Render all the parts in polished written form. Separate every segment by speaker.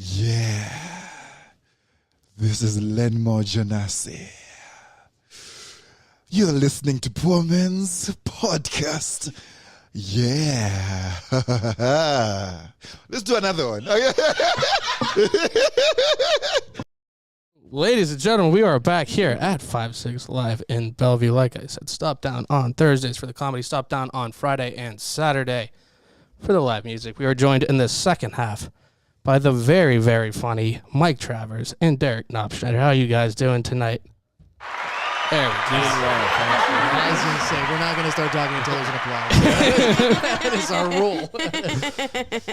Speaker 1: Yeah, this is Lenmo Janassi. You're listening to Poor Man's Podcast. Yeah. Let's do another one.
Speaker 2: Ladies and gentlemen, we are back here at 5-6 Live in Bellevue. Like I said, stop down on Thursdays for the comedy, stop down on Friday and Saturday for the live music. We are joined in the second half by the very, very funny Mike Travers and Derrick Knopsnyder. How are you guys doing tonight? There we go.
Speaker 3: I was going to say, we're not going to start talking until there's an applause. That is our rule.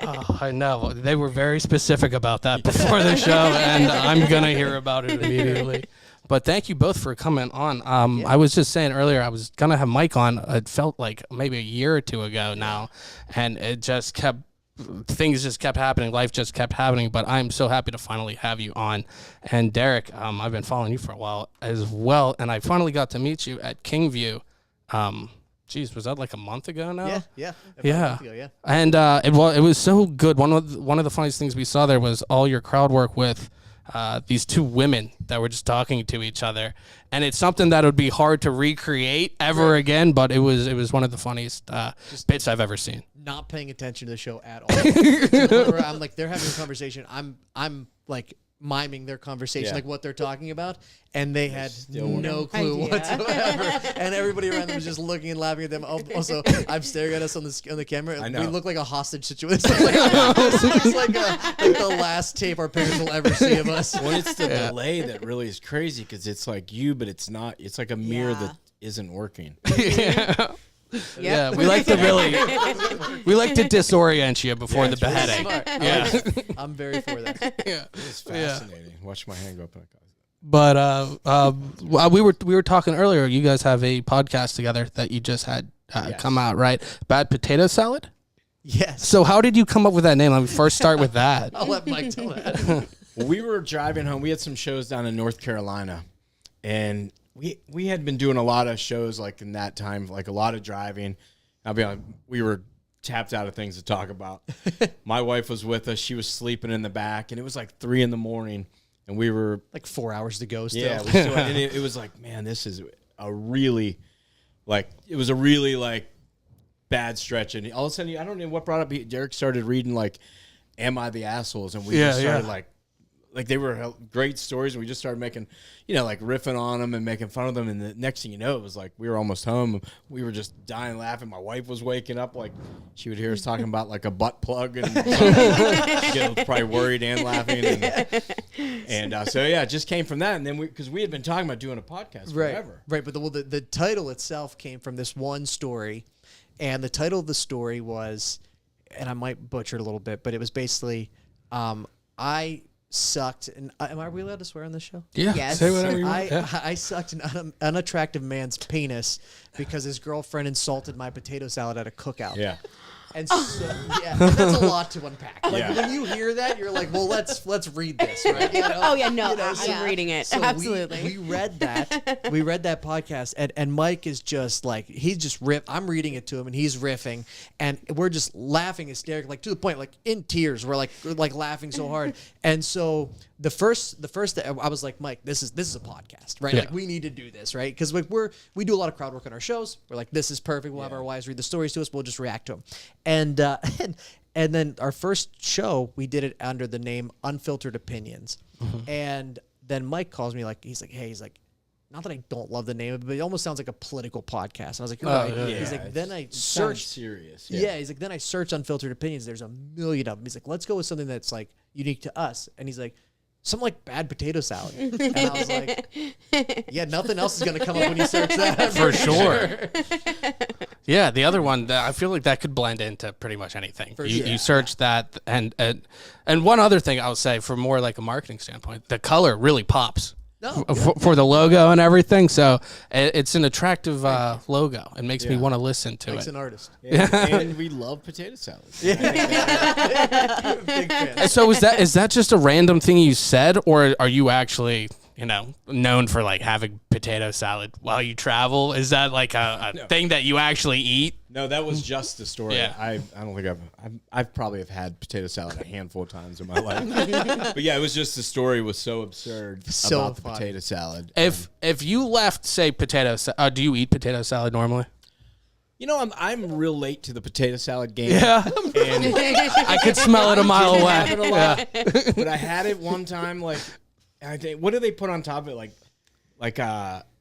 Speaker 2: Oh, I know. They were very specific about that before the show, and I'm going to hear about it immediately. But thank you both for coming on. I was just saying earlier, I was going to have Mike on. It felt like maybe a year or two ago now, and it just kept... things just kept happening. Life just kept happening, but I'm so happy to finally have you on. And Derrick, I've been following you for a while as well, and I finally got to meet you at Kingview. Was that like a month ago now?
Speaker 3: Yeah.
Speaker 2: And it was so good. One of the funniest things we saw there was all your crowd work with these two women that were just talking to each other, and it's something that would be hard to recreate ever again. But it was one of the funniest bits I've ever seen.
Speaker 3: Not paying attention to the show at all. To the point where I'm like, they're having a conversation. I'm like miming their conversation, like what they're talking about, and they had no clue whatsoever. And everybody around them was just looking and laughing at them. Also, I'm staring at us on the camera.
Speaker 4: I know.
Speaker 3: We look like a hostage situation. It's like the last tape our parents will ever see of us.
Speaker 4: Well, it's the delay that really is crazy because it's like you, but it's not. It's like a mirror that isn't working.
Speaker 2: Yeah, we like to disorient you before the beheading.
Speaker 3: Yeah, I'm very for that.
Speaker 2: Yeah,
Speaker 4: it's fascinating. Watch my hand go up.
Speaker 2: But we were talking earlier. You guys have a podcast together that you just had come out, right? Bad Potato Salad.
Speaker 3: Yes.
Speaker 2: So how did you come up with that name? Let me first start with that.
Speaker 3: I'll let Mike tell that.
Speaker 4: Well, we were driving home. We had some shows down in North Carolina, and we had been doing a lot of shows like in that time, like a lot of driving. I'll be honest, we were tapped out of things to talk about. My wife was with us. She was sleeping in the back, and it was like 3 a.m, and we were
Speaker 3: like 4 hours to go still.
Speaker 4: Yeah, and it was like, man, this is a really, like, it was a really, like, bad stretch. And all of a sudden, I don't know what brought up, Derrick started reading, like, Am I the Assholes? And we just started, like they were great stories, and we just started making, like riffing on them and making fun of them. And the next thing you know, it was like we were almost home. We were just dying laughing. My wife was waking up, like she would hear us talking about like a butt plug, and she was probably worried and laughing. And so it just came from that. And then because we had been talking about doing a podcast forever,
Speaker 3: right? But the title itself came from this one story, and the title of the story was, and I might butcher it a little bit, but it was basically, I sucked, and are we allowed to swear on this show?
Speaker 2: Yeah,
Speaker 5: yes.
Speaker 2: Say whatever you want.
Speaker 3: I sucked an unattractive man's penis because his girlfriend insulted my potato salad at a cookout.
Speaker 4: Yeah.
Speaker 3: And so, that's a lot to unpack. Like when you hear that, you're like, well, let's read this, right?
Speaker 5: I'm reading it.
Speaker 3: So
Speaker 5: absolutely.
Speaker 3: We read that. We read that podcast, and Mike is just like, he's just I'm reading it to him, and he's riffing, and we're just laughing hysterically, like to the point, like in tears. We're like laughing so hard. And so the first I was like, Mike, this is a podcast, right?
Speaker 2: Yeah.
Speaker 3: Like we need to do this, right? Because like we do a lot of crowd work on our shows. We're like, this is perfect. We'll have our wives read the stories to us. We'll just react to them. And then our first show, we did it under the name Unfiltered Opinions. Mm-hmm. And then Mike calls me, like, he's like, not that I don't love the name of it, but it almost sounds like a political podcast. And I was like, you're right.
Speaker 4: Yeah,
Speaker 3: he's like, then I searched.
Speaker 4: Serious.
Speaker 3: Yeah, he's like, then I searched Unfiltered Opinions. There's a million of them. He's like, let's go with something that's like unique to us. And he's like, something like Bad Potato Salad. And I was like, yeah, nothing else is going to come up when you search that.
Speaker 2: For sure. Yeah, the other one, I feel like that could blend into pretty much anything. You search that, and one other thing I would say, for more like a marketing standpoint, the color really pops. For the logo and everything, so it's an attractive logo. It makes me want to listen to
Speaker 3: Mike's
Speaker 2: it.
Speaker 3: an artist.
Speaker 4: And we love potato salad.
Speaker 3: Big fan.
Speaker 2: So is that just a random thing you said, or are you actually known for like having potato salad while you travel? Is that like a thing that you actually eat?
Speaker 4: No, that was just the story.
Speaker 2: Yeah.
Speaker 4: I don't think I've probably have had potato salad a handful of times in my life. But yeah, it was just the story was so absurd about the potato salad.
Speaker 2: If you left, say, potato salad, do you eat potato salad normally?
Speaker 4: I'm real late to the potato salad game.
Speaker 2: Yeah.
Speaker 4: And
Speaker 2: I could smell it a mile away.
Speaker 4: have it a lot, but I had it one time. Like, I think, what do they put on top of it? Like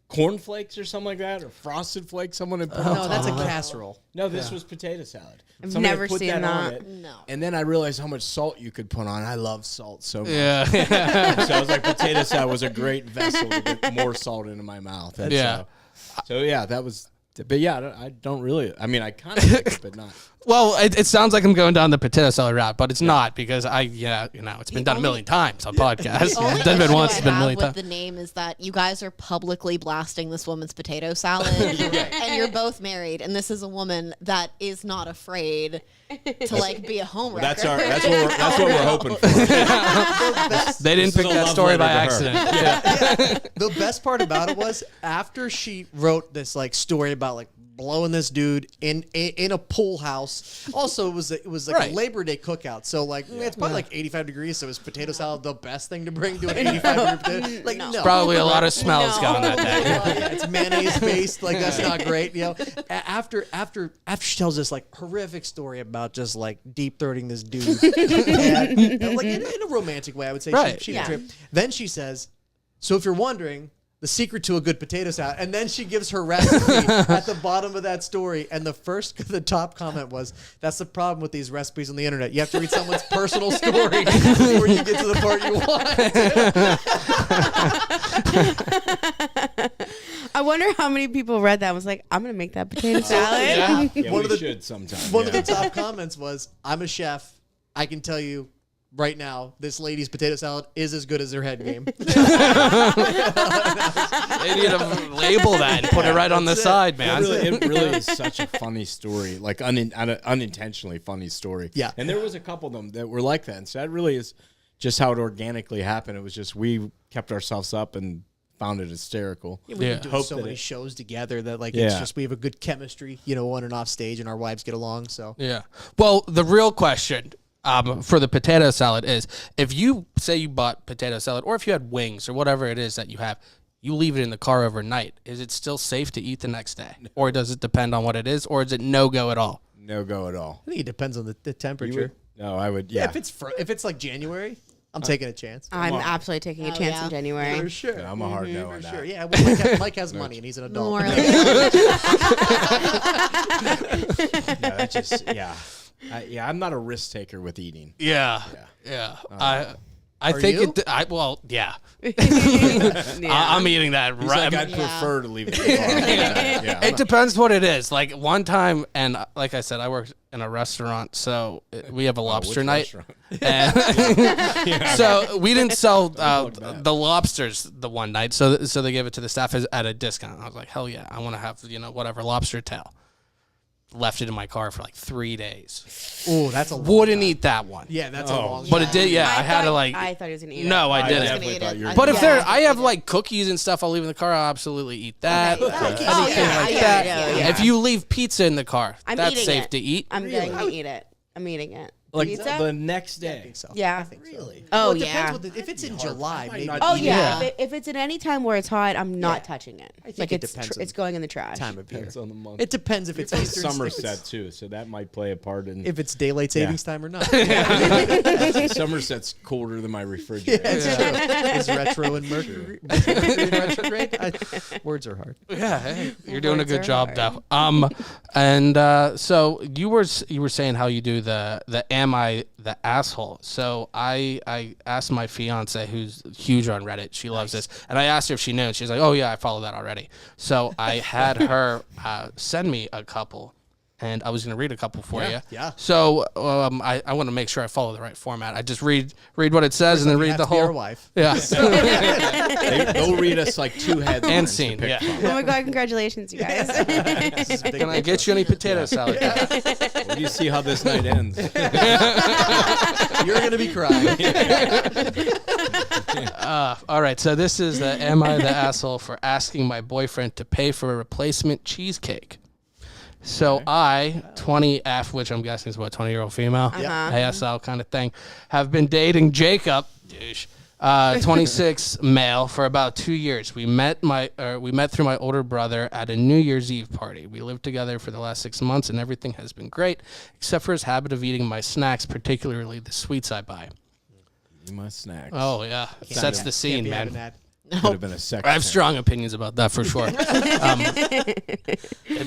Speaker 4: cornflakes or something like that, or frosted flakes. Someone had put on
Speaker 3: No,
Speaker 4: top
Speaker 3: that's a
Speaker 4: of it.
Speaker 3: casserole.
Speaker 4: No, this was potato salad.
Speaker 5: I've
Speaker 4: Somebody had
Speaker 5: never
Speaker 4: put
Speaker 5: seen
Speaker 4: on
Speaker 5: that.
Speaker 4: it,
Speaker 6: No.
Speaker 4: And then I realized how much salt you could put on. I love salt so much.
Speaker 2: Yeah.
Speaker 4: So I was like, potato salad was a great vessel to get more salt into my mouth. And
Speaker 2: Yeah.
Speaker 4: So yeah, that was. But yeah, I don't really. I mean, I kind of like it, but not.
Speaker 2: Well, it sounds like I'm going down the potato salad route, but it's not because it's been done a million times on podcasts.
Speaker 6: The only
Speaker 2: It's done
Speaker 6: issue
Speaker 2: once,
Speaker 6: I
Speaker 2: it's been a
Speaker 6: have
Speaker 2: million
Speaker 6: with
Speaker 2: times.
Speaker 6: the name is that you guys are publicly blasting this woman's potato salad, and you're both married, and this is a woman that is not afraid to like be a homewrecker.
Speaker 4: That's what we're hoping for.
Speaker 2: They didn't
Speaker 4: This is
Speaker 2: pick
Speaker 4: a
Speaker 2: that
Speaker 4: love
Speaker 2: story by
Speaker 4: letter to her.
Speaker 2: accident.
Speaker 3: The best part about it was after she wrote this like story about like blowing this dude in a pool house. Also, it was like
Speaker 2: Right.
Speaker 3: a Labor Day cookout, so like it's probably like 85 degrees. So is potato salad the best thing to bring to an 85 degree potato? Like no.
Speaker 2: Probably a lot of smells going that day.
Speaker 3: Yeah, it's mayonnaise based. Like that's not great. After she tells this like horrific story about just like deep throating this dude, and, like in a romantic way, I would say.
Speaker 2: Right.
Speaker 3: She
Speaker 6: Yeah.
Speaker 3: Then she says, "So if you're wondering." The secret to a good potato salad, and then she gives her recipe at the bottom of that story. And the top comment was, "That's the problem with these recipes on the internet. You have to read someone's personal story before you get to the part you want."
Speaker 5: I wonder how many people read that and was like, I'm going to make that potato salad.
Speaker 4: Yeah,
Speaker 3: One
Speaker 4: we
Speaker 3: of the-
Speaker 4: should sometime.
Speaker 3: One of the top comments was, "I'm a chef. I can tell you." Right now, this lady's potato salad is as good as her head game.
Speaker 2: They need to label that and put it right on the side, man.
Speaker 4: It really is such a funny story, like unintentionally funny story.
Speaker 3: Yeah.
Speaker 4: And there was a couple of them that were like that. And so that really is just how it organically happened. It was just we kept ourselves up and found it hysterical.
Speaker 3: We've been doing
Speaker 4: Hope
Speaker 3: so
Speaker 4: that
Speaker 3: many
Speaker 4: it-
Speaker 3: shows together that like it's
Speaker 4: Yeah.
Speaker 3: just we have a good chemistry, on and off stage, and our wives get along. So
Speaker 2: Yeah. Well, the real question for the potato salad is, if you say you bought potato salad, or if you had wings or whatever it is that you have, you leave it in the car overnight, is it still safe to eat the next day? Or does it depend on what it is? Or is it no-go at all?
Speaker 4: No go at all.
Speaker 3: I think it depends on the temperature.
Speaker 4: No, I would. Yeah.
Speaker 3: If it's like January, I'm taking a chance.
Speaker 5: I'm absolutely taking a
Speaker 6: Oh,
Speaker 5: chance
Speaker 6: yeah.
Speaker 5: in January.
Speaker 3: For sure.
Speaker 4: I'm a hard no on that.
Speaker 3: Sure. Yeah. Well, Mike has money and he's an adult.
Speaker 6: More like-
Speaker 4: Yeah, that's just I'm not a risk taker with eating.
Speaker 2: Yeah. I think
Speaker 3: you?
Speaker 2: yeah.
Speaker 5: Yeah.
Speaker 2: I'm eating that
Speaker 4: He's
Speaker 2: right.
Speaker 4: like, I'd prefer to leave it in the car. Yeah.
Speaker 2: It depends what it is. Like one time, and like I said, I worked in a restaurant, so we have a lobster
Speaker 4: which
Speaker 2: night.
Speaker 4: restaurant?
Speaker 2: And so we didn't sell the lobsters the one night, so they gave it to the staff at a discount. I was like, hell yeah, I want to have whatever lobster tail. Left it in my car for like 3 days.
Speaker 3: Oh, that's a long
Speaker 2: Wouldn't
Speaker 3: time.
Speaker 2: eat that one.
Speaker 3: Yeah, that's a long.
Speaker 2: But it did. Yeah, I had to like.
Speaker 5: I thought he was going to eat it.
Speaker 2: No, I
Speaker 4: I
Speaker 2: didn't.
Speaker 4: definitely
Speaker 6: eat
Speaker 4: thought
Speaker 6: it.
Speaker 4: you were.
Speaker 2: But if
Speaker 6: Yeah.
Speaker 2: I have like cookies and stuff, I'll leave in the car. I'll absolutely eat that.
Speaker 6: Okay.
Speaker 2: Anything
Speaker 6: Oh, yeah,
Speaker 2: like
Speaker 6: yeah,
Speaker 2: that.
Speaker 6: yeah.
Speaker 2: If you leave pizza in the car,
Speaker 5: I'm
Speaker 2: that's
Speaker 5: eating
Speaker 2: safe
Speaker 5: it.
Speaker 2: to eat.
Speaker 5: I'm going to eat it. I'm eating it.
Speaker 4: Like
Speaker 5: Pizza?
Speaker 4: the next
Speaker 3: I
Speaker 4: day.
Speaker 3: think so.
Speaker 5: Yeah.
Speaker 3: I think so.
Speaker 4: Really?
Speaker 5: Oh,
Speaker 3: Well, it depends
Speaker 5: yeah.
Speaker 3: if it's in July, maybe.
Speaker 4: not
Speaker 5: Oh,
Speaker 4: eat
Speaker 5: yeah.
Speaker 2: Yeah.
Speaker 5: If it's at any time where it's hot, I'm not
Speaker 3: Yeah.
Speaker 5: touching it.
Speaker 3: I think
Speaker 5: Like
Speaker 3: it
Speaker 5: it's
Speaker 3: depends on
Speaker 5: it's going in the trash.
Speaker 3: Time of year.
Speaker 4: Depends on the month.
Speaker 3: It depends if it's
Speaker 4: It's
Speaker 3: Eastern
Speaker 4: Somerset too, so that might play a part in.
Speaker 3: if it's daylight savings time or not.
Speaker 4: Somerset's colder than my refrigerator.
Speaker 3: It's retro and Mercury. Retrograde? Words are hard.
Speaker 2: Yeah, hey, you're doing a
Speaker 5: Words
Speaker 2: good
Speaker 5: are
Speaker 2: job,
Speaker 5: hard.
Speaker 2: though. And so you were saying how you do the am I the asshole? So I asked my fiance, who's huge on Reddit, she loves this, and I asked her if she knew, and she's like, oh yeah, I follow that already. So I had her send me a couple, and I was going to read a couple for you.
Speaker 3: yeah.
Speaker 2: So I want to make sure I follow the right format. I just read what it says and then read the whole.
Speaker 3: Your wife.
Speaker 2: Yeah.
Speaker 4: They'll read us like 2 headlines.
Speaker 2: And scene. Yeah.
Speaker 5: Oh my God, congratulations, you guys.
Speaker 2: Can I get you any potato salad?
Speaker 4: Well, you see how this night ends.
Speaker 3: You're gonna be crying.
Speaker 2: All right. So this is the Am I the Asshole for Asking My Boyfriend to Pay for a Replacement Cheesecake? So I, 20F, which I'm guessing is what, 20-year-old female? ASL kind of thing, have been dating Jacob, 26 male, for about 2 years. We met through my older brother at a New Year's Eve party. We lived together for the last 6 months, and everything has been great, except for his habit of eating my snacks, particularly the sweets I buy.
Speaker 4: My snacks.
Speaker 2: Oh, yeah. Sets the scene,
Speaker 3: Can't be
Speaker 2: man.
Speaker 3: having that.
Speaker 4: Could have been a sex.
Speaker 2: I have strong opinions about that for sure. And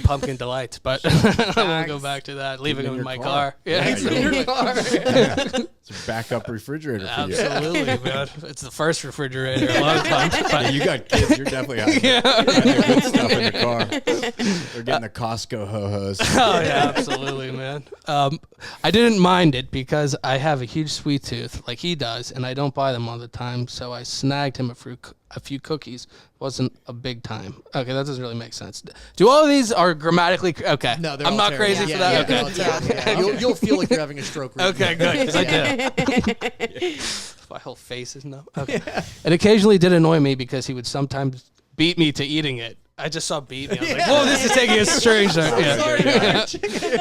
Speaker 2: pumpkin delights, but I won't go back to that. Leaving them in my car. Yeah,
Speaker 4: It's a backup refrigerator for you.
Speaker 2: absolutely, man. It's the first refrigerator a lot of times. But
Speaker 4: You got kids. You're definitely having the good stuff in the car. They're getting the Costco ho-hos.
Speaker 2: oh yeah, absolutely, man. I didn't mind it because I have a huge sweet tooth, like he does, and I don't buy them all the time. So I snagged him a few cookies. Wasn't a big time. Okay, that doesn't really make sense. Do all of these are grammatically okay?
Speaker 3: No, they're
Speaker 2: I'm
Speaker 3: all
Speaker 2: not
Speaker 3: terrible.
Speaker 2: crazy for
Speaker 3: Yeah,
Speaker 2: that.
Speaker 3: they're
Speaker 2: Okay.
Speaker 3: all terrible. Yeah. You'll feel like you're having a stroke.
Speaker 2: Okay, good. 'Cause I do. My whole face is numb. Okay. It occasionally did annoy me because he would sometimes beat me to eating it. I just saw beat me. I was like, whoa, this is taking a strange turn. Yeah.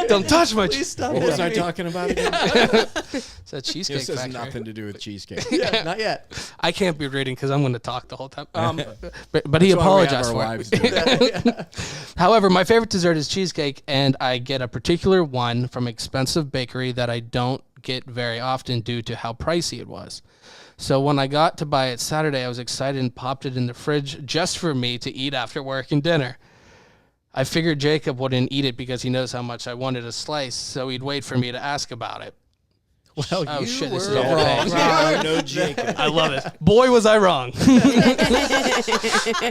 Speaker 2: Don't touch my cheese.
Speaker 3: Stop
Speaker 4: What
Speaker 3: it.
Speaker 4: was I talking about again?
Speaker 2: It's a cheesecake
Speaker 4: This has
Speaker 2: factory.
Speaker 4: nothing to do with cheesecake.
Speaker 3: Yeah, not yet.
Speaker 2: I can't be reading because I'm going to talk the whole time. But he
Speaker 4: That's why we have
Speaker 2: apologized
Speaker 4: our
Speaker 2: for
Speaker 4: wives
Speaker 2: it.
Speaker 4: do it.
Speaker 2: However, my favorite dessert is cheesecake, and I get a particular one from an expensive bakery that I don't get very often due to how pricey it was. So when I got to buy it Saturday, I was excited and popped it in the fridge just for me to eat after work and dinner. I figured Jacob wouldn't eat it because he knows how much I wanted a slice, so he'd wait for me to ask about it.
Speaker 3: Well,
Speaker 2: Oh,
Speaker 3: you
Speaker 2: shit, this
Speaker 3: were
Speaker 2: is all
Speaker 3: wrong.
Speaker 2: bad.
Speaker 4: No Jacob.
Speaker 2: I love it. Boy, was I wrong.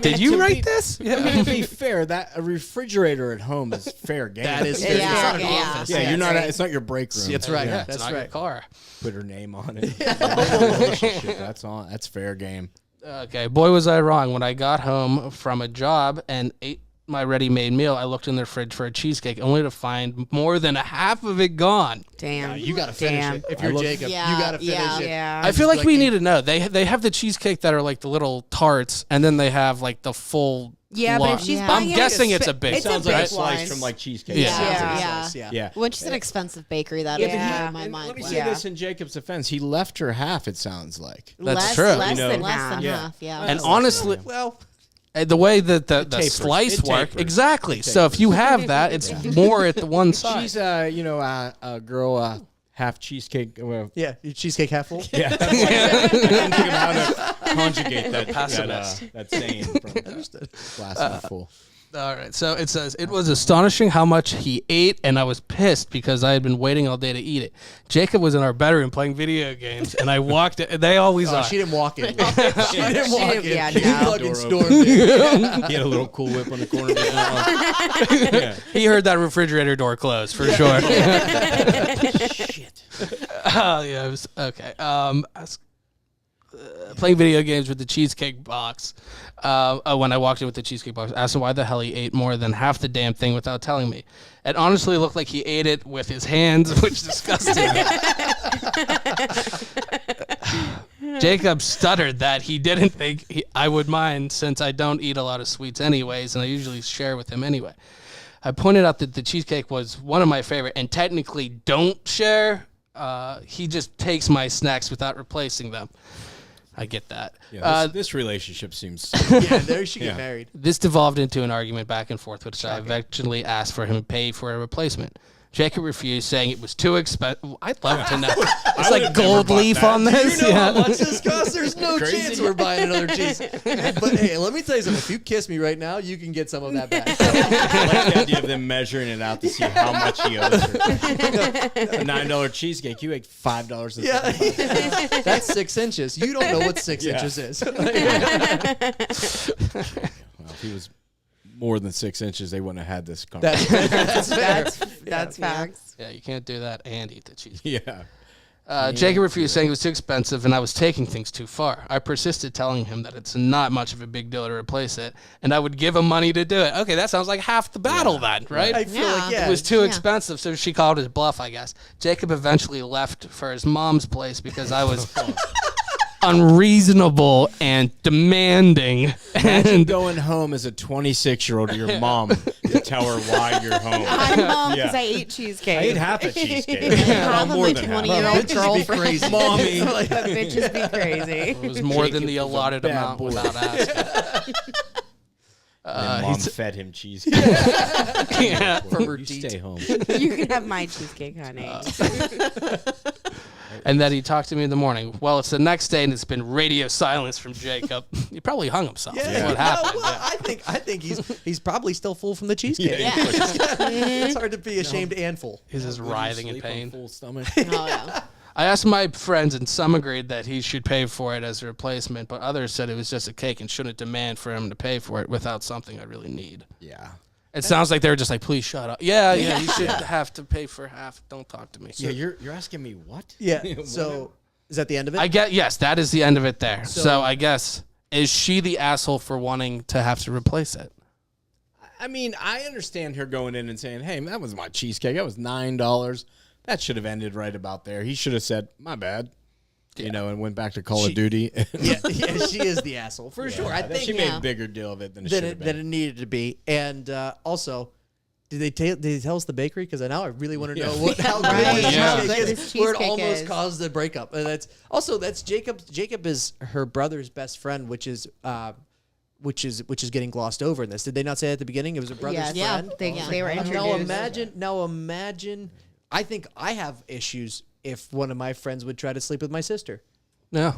Speaker 2: Did you write this?
Speaker 4: I mean, to be fair, that a refrigerator at home is fair game.
Speaker 3: That is
Speaker 6: Yeah,
Speaker 3: fair. It's not an
Speaker 6: yeah.
Speaker 3: office.
Speaker 4: Yeah, you're not.
Speaker 6: right.
Speaker 4: It's not your break room.
Speaker 3: That's right.
Speaker 2: Yeah, it's
Speaker 3: That's
Speaker 2: not your
Speaker 3: right.
Speaker 2: car.
Speaker 4: Put her name on it. Relationship, that's on. That's fair game.
Speaker 2: Okay, boy, was I wrong. When I got home from a job and ate my ready-made meal, I looked in the fridge for a cheesecake, only to find more than a half of it gone.
Speaker 5: Damn.
Speaker 3: You gotta finish
Speaker 5: Damn.
Speaker 3: it. If you're Jacob,
Speaker 6: Yeah,
Speaker 3: you gotta finish
Speaker 6: yeah.
Speaker 3: it.
Speaker 5: Yeah.
Speaker 2: I feel like we
Speaker 3: like
Speaker 2: need to know. They have the cheesecake that are like the little tarts, and then they have like the full.
Speaker 5: Yeah, but if
Speaker 2: lot.
Speaker 5: she's
Speaker 6: Yeah.
Speaker 5: buying
Speaker 2: I'm
Speaker 5: it,
Speaker 2: guessing it's a big.
Speaker 5: It's a
Speaker 4: Sounds
Speaker 5: big
Speaker 4: like a
Speaker 2: right?
Speaker 4: slice
Speaker 5: one.
Speaker 4: from like cheesecake.
Speaker 2: Yeah.
Speaker 3: Sounds like a
Speaker 6: Yeah.
Speaker 3: slice, yeah.
Speaker 4: Yeah.
Speaker 6: Which is an expensive bakery that
Speaker 5: Yeah,
Speaker 6: is
Speaker 5: but
Speaker 6: blowing my mind.
Speaker 4: Let me
Speaker 6: with.
Speaker 4: say
Speaker 5: Yeah.
Speaker 4: this in Jacob's defense. He left her half, it sounds like.
Speaker 2: That's true.
Speaker 5: Less than
Speaker 6: Less
Speaker 5: half.
Speaker 6: than
Speaker 4: Yeah.
Speaker 6: half, yeah.
Speaker 2: And honestly,
Speaker 3: Well,
Speaker 2: the way that the
Speaker 4: tapers.
Speaker 2: slice
Speaker 4: It
Speaker 2: work,
Speaker 4: tapers.
Speaker 2: exactly. So if you have that, it's more at the one side.
Speaker 4: She's a girl half cheesecake.
Speaker 3: yeah, your cheesecake half full.
Speaker 4: Yeah, that's like, I didn't think of how to conjugate that
Speaker 2: Pessimist.
Speaker 4: that saying from glass half full.
Speaker 2: All right. So it says, it was astonishing how much he ate, and I was pissed because I had been waiting all day to eat it. Jacob was in our bedroom playing video games, and I walked in. They always
Speaker 3: Oh,
Speaker 2: are.
Speaker 3: she didn't walk in. She didn't walk in.
Speaker 5: Yeah,
Speaker 3: You
Speaker 5: no.
Speaker 3: fucking
Speaker 4: Door
Speaker 3: stormed in.
Speaker 4: He had a little Cool Whip on the corner. Of his mouth. Yeah.
Speaker 2: He heard that refrigerator door close for sure.
Speaker 4: Shit.
Speaker 2: Oh, yeah. It was, okay. I was, playing video games with the cheesecake box. When I walked in with the cheesecake box, I asked him why the hell he ate more than half the damn thing without telling me. It honestly looked like he ate it with his hands, which disgusted me. Jacob stuttered that he didn't think I would mind since I don't eat a lot of sweets anyways, and I usually share with him anyway. I pointed out that the cheesecake was one of my favorite and technically don't share. He just takes my snacks without replacing them. I get that.
Speaker 4: Yeah, this relationship seems.
Speaker 3: Yeah, there she get
Speaker 4: Yeah.
Speaker 3: married.
Speaker 2: This devolved into an argument back and forth, which I eventually asked for him to pay for a replacement. Jacob refused, saying it was too expensive. I'd love to know. It's like gold leaf on this.
Speaker 3: You know how
Speaker 2: Yeah.
Speaker 3: much this costs? There's no
Speaker 4: Crazy.
Speaker 3: chance we're buying another cheese. But hey, let me tell you something. If you kiss me right now, you can get some of that back.
Speaker 4: I like the idea of them measuring it out to see how much he owes her. A $9 cheesecake, you ate $5.
Speaker 3: Yeah, that's 6 inches. You don't know what 6
Speaker 4: Yeah.
Speaker 3: inches is.
Speaker 4: Well, if he was more than 6 inches, they wouldn't have had this conversation.
Speaker 5: That's facts.
Speaker 2: Yeah, you can't do that and eat the cheesecake.
Speaker 4: Yeah.
Speaker 2: Jacob refused, saying it was too expensive and I was taking things too far. I persisted, telling him that it's not much of a big deal to replace it, and I would give him money to do it. Okay, that sounds like half the battle then, right?
Speaker 3: I feel like,
Speaker 2: It was too expensive, so she called his bluff, I guess. Jacob eventually left for his mom's place because I was unreasonable and demanding.
Speaker 4: Imagine
Speaker 2: And
Speaker 4: going home as a 26-year-old to your mom to tell her why you're home.
Speaker 5: I'm home because
Speaker 4: Yeah.
Speaker 5: I ate cheesecake.
Speaker 4: I ate half a cheesecake.
Speaker 6: Half of
Speaker 4: more
Speaker 6: my
Speaker 4: than half.
Speaker 6: 20-year-old
Speaker 3: Bitches be
Speaker 6: girlfriend.
Speaker 3: crazy.
Speaker 4: Mommy.
Speaker 5: But bitches be crazy.
Speaker 2: it was more than the
Speaker 4: Jacob was a
Speaker 2: allotted
Speaker 4: bad
Speaker 2: amount
Speaker 4: boy.
Speaker 2: without asking.
Speaker 4: And mom fed him cheesecake.
Speaker 2: Yeah.
Speaker 3: From her
Speaker 4: You
Speaker 3: teeth.
Speaker 4: stay home.
Speaker 5: You can have my cheesecake, honey.
Speaker 2: And then he talked to me in the morning. Well, it's the next day, and it's been radio silence from Jacob. He probably hung himself. That's what happened.
Speaker 3: No, well, I think he's probably still full from the cheesecake.
Speaker 6: Yeah.
Speaker 3: It's hard to be ashamed and full.
Speaker 2: He's just writhing in
Speaker 4: Sleep on
Speaker 2: pain.
Speaker 4: full stomach.
Speaker 6: Oh, yeah.
Speaker 2: I asked my friends, and some agreed that he should pay for it as a replacement, but others said it was just a cake and shouldn't demand for him to pay for it without something I really need.
Speaker 4: Yeah.
Speaker 2: It sounds like they were just like, please shut up. Yeah, you should have to pay for half. Don't talk to me.
Speaker 4: Yeah, you're asking me what?
Speaker 3: Yeah. So is that the end of it?
Speaker 2: I get, yes, that is the end of it there.
Speaker 3: So-
Speaker 2: So I guess, is she the asshole for wanting to have to replace it?
Speaker 4: I mean, I understand her going in and saying, "Hey, that was my cheesecake. That was $9. That should have ended right about there." He should have said, "My bad," and went back to Call of Duty.
Speaker 3: yeah, she is the asshole for sure. I think
Speaker 4: she made a bigger deal of it than it should have
Speaker 3: than
Speaker 4: been.
Speaker 3: it needed to be. And also, did they tell us the bakery? Because now I really want to know what how good
Speaker 5: right.
Speaker 3: this
Speaker 2: Yeah.
Speaker 3: cheesecake
Speaker 5: How good
Speaker 3: is,
Speaker 5: this
Speaker 3: where it
Speaker 5: cheesecake
Speaker 3: almost
Speaker 5: is.
Speaker 3: caused the breakup. And that's Jacob. Jacob is her brother's best friend, which is getting glossed over in this. Did they not say at the beginning it was her brother's
Speaker 5: Yes.
Speaker 3: friend?
Speaker 5: They were introduced.
Speaker 3: Now imagine. I think I have issues if one of my friends would try to sleep with my sister.
Speaker 2: Yeah.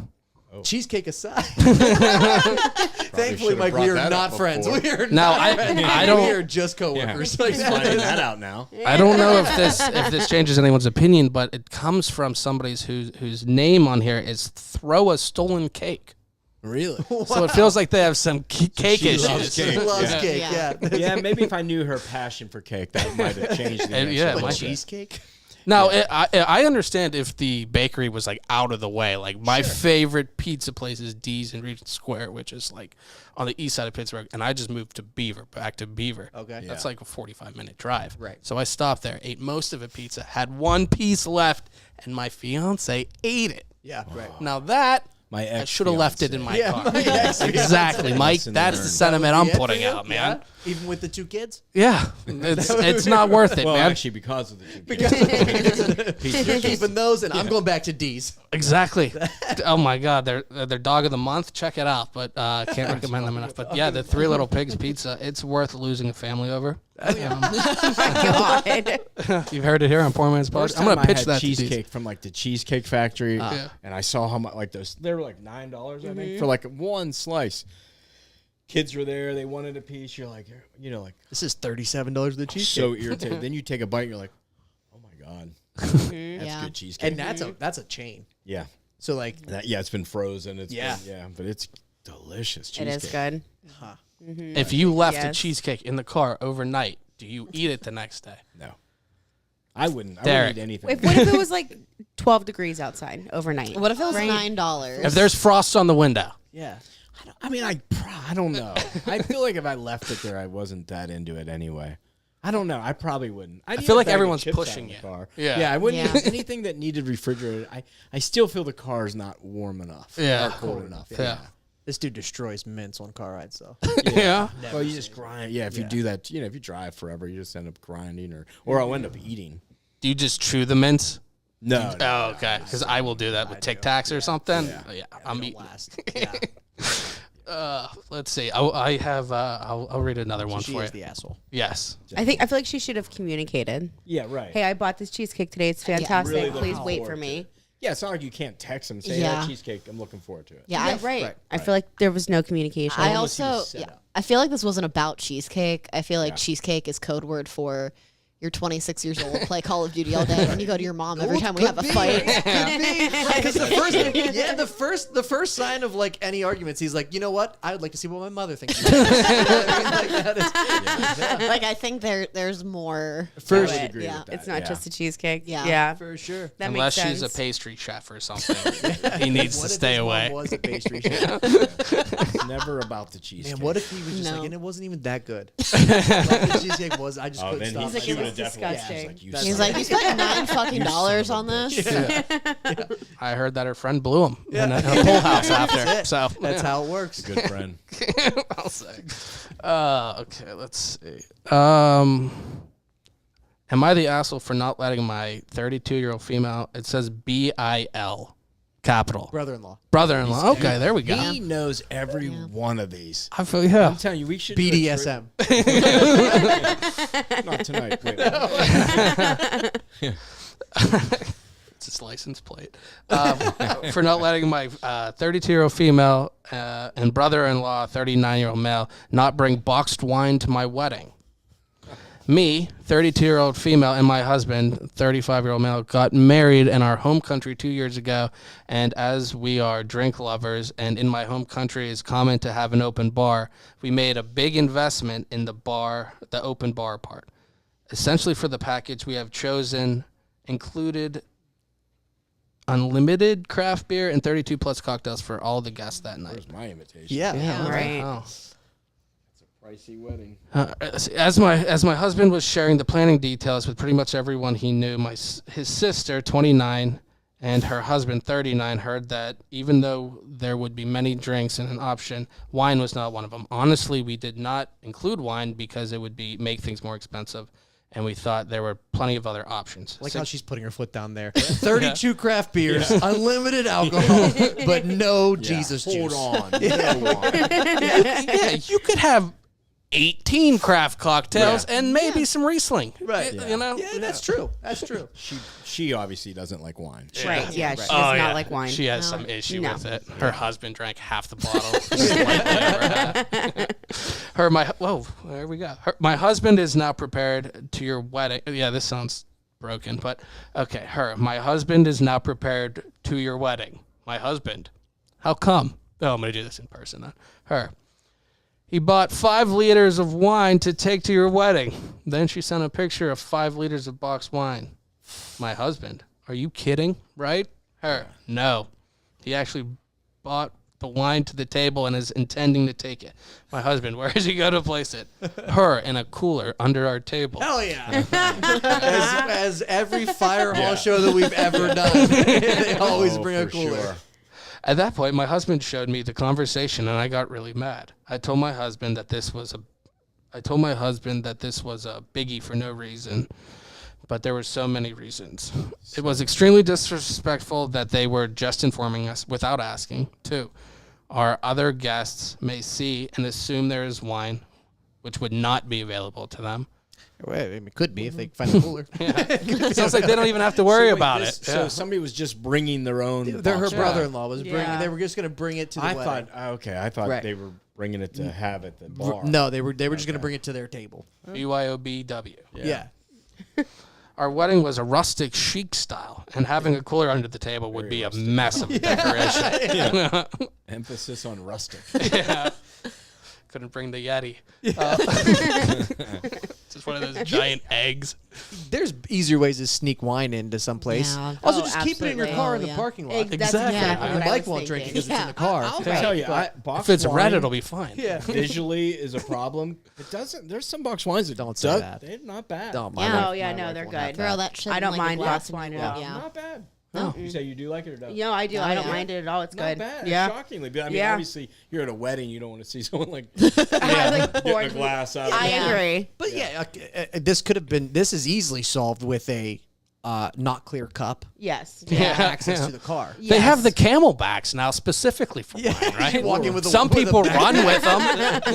Speaker 3: Cheesecake aside. Thankfully,
Speaker 4: should've
Speaker 3: Mike, we
Speaker 4: brought
Speaker 3: are
Speaker 4: that
Speaker 3: not
Speaker 4: up
Speaker 3: friends.
Speaker 4: before.
Speaker 3: We are
Speaker 2: Now,
Speaker 3: not friends.
Speaker 2: I
Speaker 3: We
Speaker 2: don't.
Speaker 3: are just coworkers.
Speaker 4: Finding that out now.
Speaker 2: I don't know if this changes anyone's opinion, but it comes from somebody whose name on here is Throw a Stolen Cake.
Speaker 4: Really?
Speaker 2: So it feels like they have some cake
Speaker 4: she
Speaker 2: issues.
Speaker 4: loves cake.
Speaker 3: She loves
Speaker 4: Yeah.
Speaker 3: cake.
Speaker 6: Yeah.
Speaker 3: Yeah.
Speaker 4: Yeah, maybe if I knew her passion for cake, that might have changed the answer.
Speaker 2: Yeah, it
Speaker 4: a
Speaker 2: might
Speaker 4: little
Speaker 2: be.
Speaker 4: bit.
Speaker 3: Cheesecake.
Speaker 2: Now, I understand if the bakery was like out of the way. Like my favorite pizza place is D's in Regent Square, which is like on the east side of Pittsburgh, and I just moved to back to Beaver.
Speaker 3: Okay.
Speaker 2: That's like a 45-minute drive.
Speaker 3: Right.
Speaker 2: So I stopped there, ate most of a pizza, had one piece left, and my fiance ate it.
Speaker 3: Yeah. Right.
Speaker 2: Now that
Speaker 4: My
Speaker 2: I should have left it in my
Speaker 3: Yeah,
Speaker 2: car.
Speaker 3: my ex-fiance.
Speaker 2: Exactly, Mike.
Speaker 4: Listen
Speaker 2: That's
Speaker 4: and
Speaker 2: the
Speaker 4: learn.
Speaker 2: sentiment I'm
Speaker 3: Yeah,
Speaker 2: putting
Speaker 3: yeah,
Speaker 2: out, man.
Speaker 3: yeah. Even with the two kids.
Speaker 2: Yeah, it's not worth it,
Speaker 4: Well,
Speaker 2: man.
Speaker 4: actually, because of the two kids.
Speaker 3: You're keeping those, and I'm going back to D's.
Speaker 2: Exactly. Oh my God, they're dog of the month. Check it out, but can't recommend them enough. But yeah, the Three Little Pigs pizza. It's worth losing a family over.
Speaker 5: God.
Speaker 2: You've heard it here on Poor Man's
Speaker 4: First
Speaker 2: Podcast. I'm gonna
Speaker 4: time
Speaker 2: pitch
Speaker 4: I had
Speaker 2: that
Speaker 4: cheesecake from like the Cheesecake Factory,
Speaker 2: Yeah.
Speaker 4: and I saw how much like those. They were like $9, I think, for like one slice. Kids were there; they wanted a piece. You're like, like
Speaker 3: This is $37 the cheesecake.
Speaker 4: so irritated. Then you take a bite, and you're like, oh my god, that's
Speaker 6: Yeah.
Speaker 4: good cheesecake.
Speaker 3: and that's a chain.
Speaker 4: yeah,
Speaker 3: So like,
Speaker 4: it's been frozen. It's
Speaker 3: Yeah.
Speaker 4: but it's delicious
Speaker 5: It
Speaker 4: cheesecake.
Speaker 5: is good.
Speaker 2: If you left a
Speaker 5: Yes.
Speaker 2: cheesecake in the car overnight, do you eat it the next day?
Speaker 4: No, I wouldn't. I
Speaker 2: Derek.
Speaker 4: wouldn't eat anything.
Speaker 5: What if it was like 12 degrees outside overnight?
Speaker 6: What if it was
Speaker 5: Right?
Speaker 6: $9?
Speaker 2: If there's frost on the window,
Speaker 3: yeah.
Speaker 4: I don't know. I feel like if I left it there, I wasn't that into it anyway. I don't know. I probably wouldn't. I
Speaker 2: feel like everyone's pushing you.
Speaker 4: Car.
Speaker 2: Yeah.
Speaker 4: Yeah, I wouldn't
Speaker 6: Yeah.
Speaker 4: eat anything that needed refrigerated. I still feel the car's not warm enough.
Speaker 2: Yeah.
Speaker 4: Or cold enough.
Speaker 2: Yeah.
Speaker 3: This dude destroys mints on car rides, though.
Speaker 2: yeah.
Speaker 4: Well, you just grind. Yeah, if you do that, if you drive forever, you just end up grinding or I'll end up eating.
Speaker 2: Do you just chew the mints?
Speaker 4: No.
Speaker 2: Oh, okay. Because I will do that with Tic Tacs or something. Yeah, I'm
Speaker 3: They
Speaker 2: eating.
Speaker 3: don't last. Yeah.
Speaker 2: Let's see. I have. I'll read another one
Speaker 3: She
Speaker 2: for
Speaker 3: is
Speaker 2: you.
Speaker 3: the asshole.
Speaker 2: Yes.
Speaker 5: I feel like she should have communicated.
Speaker 4: Yeah, right.
Speaker 5: Hey, I bought this cheesecake today. It's fantastic.
Speaker 4: Really looking
Speaker 5: Please wait
Speaker 4: forward
Speaker 5: for
Speaker 4: to
Speaker 5: me.
Speaker 4: it. Yeah, it's not like you can't text them and say,
Speaker 6: Yeah.
Speaker 4: "Hey, cheesecake, I'm looking forward to it."
Speaker 6: Yeah,
Speaker 5: Yeah, right. I feel like there was no communication.
Speaker 6: I
Speaker 3: Almost he was
Speaker 6: also,
Speaker 3: set
Speaker 6: yeah,
Speaker 3: up.
Speaker 6: I feel like this wasn't about cheesecake. I feel like
Speaker 4: Yeah.
Speaker 6: cheesecake is code word for you're 26 years old, play Call of Duty all day, and you go to your mom every time we have a fight.
Speaker 3: Because the first sign of like any arguments, he's like, you know what? I would like to see what my mother thinks. Like, that is,
Speaker 6: Like, I think there's more.
Speaker 3: First,
Speaker 5: it.
Speaker 4: agree with that.
Speaker 5: It's not just a cheesecake.
Speaker 6: Yeah.
Speaker 5: Yeah.
Speaker 3: for sure.
Speaker 5: That
Speaker 2: Unless
Speaker 5: makes sense.
Speaker 2: she's a pastry chef or something, he needs
Speaker 3: What
Speaker 2: to
Speaker 3: if
Speaker 2: stay
Speaker 3: his mom
Speaker 2: away.
Speaker 3: was a pastry chef?
Speaker 4: It's never about the cheesecake.
Speaker 3: Man, what if he was just
Speaker 6: No.
Speaker 3: like, and it wasn't even that good. Like, the cheesecake was. I just
Speaker 4: Oh,
Speaker 3: couldn't
Speaker 4: then
Speaker 3: stop.
Speaker 5: He's like,
Speaker 4: she
Speaker 5: it
Speaker 4: would
Speaker 5: was
Speaker 4: have definitely.
Speaker 5: disgusting.
Speaker 6: He's like, you spent $9 on this.
Speaker 2: I heard that her friend blew him in a pool house after.
Speaker 3: it.
Speaker 2: So
Speaker 3: That's how it works.
Speaker 4: Good friend.
Speaker 2: I'll say. Okay, let's see. Am I the asshole for not letting my 32-year-old female? It says BIL, capital. Brother-in-law. Okay, there we go.
Speaker 4: He knows every one of these.
Speaker 2: I feel yeah.
Speaker 4: I'm telling you, we should do a
Speaker 3: BDSM.
Speaker 4: Not tonight. Wait.
Speaker 2: It's his license plate. For not letting my 32-year-old female and brother-in-law, 39-year-old male, not bring boxed wine to my wedding. Me, 32-year-old female, and my husband, 35-year-old male, got married in our home country 2 years ago, and as we are drink lovers, and in my home country it's common to have an open bar, we made a big investment in the open bar part. Essentially for the package, we have chosen included unlimited craft beer and 32 plus cocktails for all the guests that night.
Speaker 4: Where's my invitation?
Speaker 3: Yeah.
Speaker 5: Right.
Speaker 2: Oh.
Speaker 4: Pricey wedding.
Speaker 2: As my husband was sharing the planning details with pretty much everyone he knew, his sister, 29, and her husband, 39, heard that even though there would be many drinks and an option, wine was not one of them. Honestly, we did not include wine because it would make things more expensive, and we thought there were plenty of other options.
Speaker 3: Like how she's putting her foot down there. 32 craft beers, unlimited alcohol, but no Jesus juice.
Speaker 4: Hold on.
Speaker 2: Yeah, you could have 18 craft cocktails and maybe some Riesling.
Speaker 3: Right.
Speaker 2: You know?
Speaker 3: Yeah, that's true. That's true.
Speaker 4: She obviously doesn't like wine.
Speaker 5: Right. Yeah. She does
Speaker 2: Oh,
Speaker 5: not like wine.
Speaker 2: She has some issue
Speaker 5: No.
Speaker 2: with it. Her husband drank half the bottle. There we go. My husband is now prepared to your wedding. Yeah, this sounds broken, but okay. My husband is now prepared to your wedding. My husband. How come? Oh, I'm going to do this in person. Her. He bought 5 liters of wine to take to your wedding. Then she sent a picture of 5 liters of boxed wine. My husband. Are you kidding? Right? Her. No. He actually bought the wine to the table and is intending to take it. My husband. Where is he going to place it? Her. In a cooler under our table.
Speaker 3: Hell yeah. as every fire hall show that we've ever done, they always bring a
Speaker 4: for
Speaker 3: cooler.
Speaker 4: sure.
Speaker 2: At that point, my husband showed me the conversation, and I got really mad. I told my husband that this was a biggie for no reason, but there were so many reasons. It was extremely disrespectful that they were just informing us without asking. 2, our other guests may see and assume there is wine, which would not be available to them.
Speaker 3: Well, I mean, it could be if they find a cooler.
Speaker 2: Sounds like they don't even have to worry about it.
Speaker 4: So somebody was just bringing their own.
Speaker 3: Her
Speaker 4: box.
Speaker 3: brother-in-law was bringing.
Speaker 5: Yeah.
Speaker 3: They were just going to bring it to the
Speaker 4: I
Speaker 3: wedding.
Speaker 4: thought
Speaker 3: Right.
Speaker 4: they were bringing it to have at the bar.
Speaker 3: No, they were just going to bring it to their table.
Speaker 2: BYOBW.
Speaker 3: Yeah.
Speaker 2: Our wedding was a rustic chic style, and having a cooler under the table would be a mess of decoration.
Speaker 4: Emphasis on rustic.
Speaker 2: Yeah. Couldn't bring the Yeti. Just one of those giant eggs.
Speaker 3: There's easier ways to sneak wine into some place.
Speaker 6: Yeah.
Speaker 3: Also,
Speaker 5: Oh,
Speaker 3: just keep it in your
Speaker 5: absolutely.
Speaker 3: car in
Speaker 6: Oh,
Speaker 3: the
Speaker 6: yeah.
Speaker 3: parking lot.
Speaker 5: That's
Speaker 2: Exactly.
Speaker 5: exactly
Speaker 6: Yeah.
Speaker 5: what I
Speaker 3: Mike
Speaker 5: was
Speaker 3: won't drink it
Speaker 5: thinking.
Speaker 3: because it's in the car.
Speaker 6: I'll
Speaker 4: I tell you,
Speaker 3: But
Speaker 4: box
Speaker 2: If it's
Speaker 4: wine
Speaker 2: red, it'll be fine.
Speaker 3: yeah.
Speaker 4: visually is a problem. It doesn't. There's some box wines that
Speaker 3: Don't say that.
Speaker 4: They're not bad.
Speaker 3: Don't
Speaker 6: Yeah.
Speaker 3: mind.
Speaker 5: Oh yeah,
Speaker 4: My
Speaker 5: no,
Speaker 4: wife
Speaker 5: they're
Speaker 4: won't have
Speaker 5: good.
Speaker 6: Throw that shit
Speaker 5: I
Speaker 6: in
Speaker 5: don't
Speaker 6: like a
Speaker 5: mind
Speaker 6: glass
Speaker 5: box
Speaker 6: and
Speaker 5: wine
Speaker 6: you
Speaker 5: at
Speaker 6: walk-
Speaker 5: all.
Speaker 6: Yeah.
Speaker 4: Not bad.
Speaker 2: No.
Speaker 4: You say you do like it or don't?
Speaker 5: No, I do. I don't
Speaker 6: yeah.
Speaker 5: mind it at all. It's
Speaker 4: Not
Speaker 5: good.
Speaker 4: bad.
Speaker 5: Yeah.
Speaker 4: Shockingly, but I mean,
Speaker 5: Yeah.
Speaker 4: obviously, you're at a wedding. You don't want to see someone like
Speaker 5: Like,
Speaker 4: getting
Speaker 5: pouring-
Speaker 4: a glass out.
Speaker 5: I
Speaker 4: of it.
Speaker 5: agree.
Speaker 3: But this could have been. This is easily solved with a not clear cup.
Speaker 5: Yes.
Speaker 3: Access to the car.
Speaker 2: They have the camelbacks now specifically for wine, right?
Speaker 3: Walking with
Speaker 2: Some
Speaker 3: with
Speaker 2: people
Speaker 3: bag.
Speaker 2: run with them.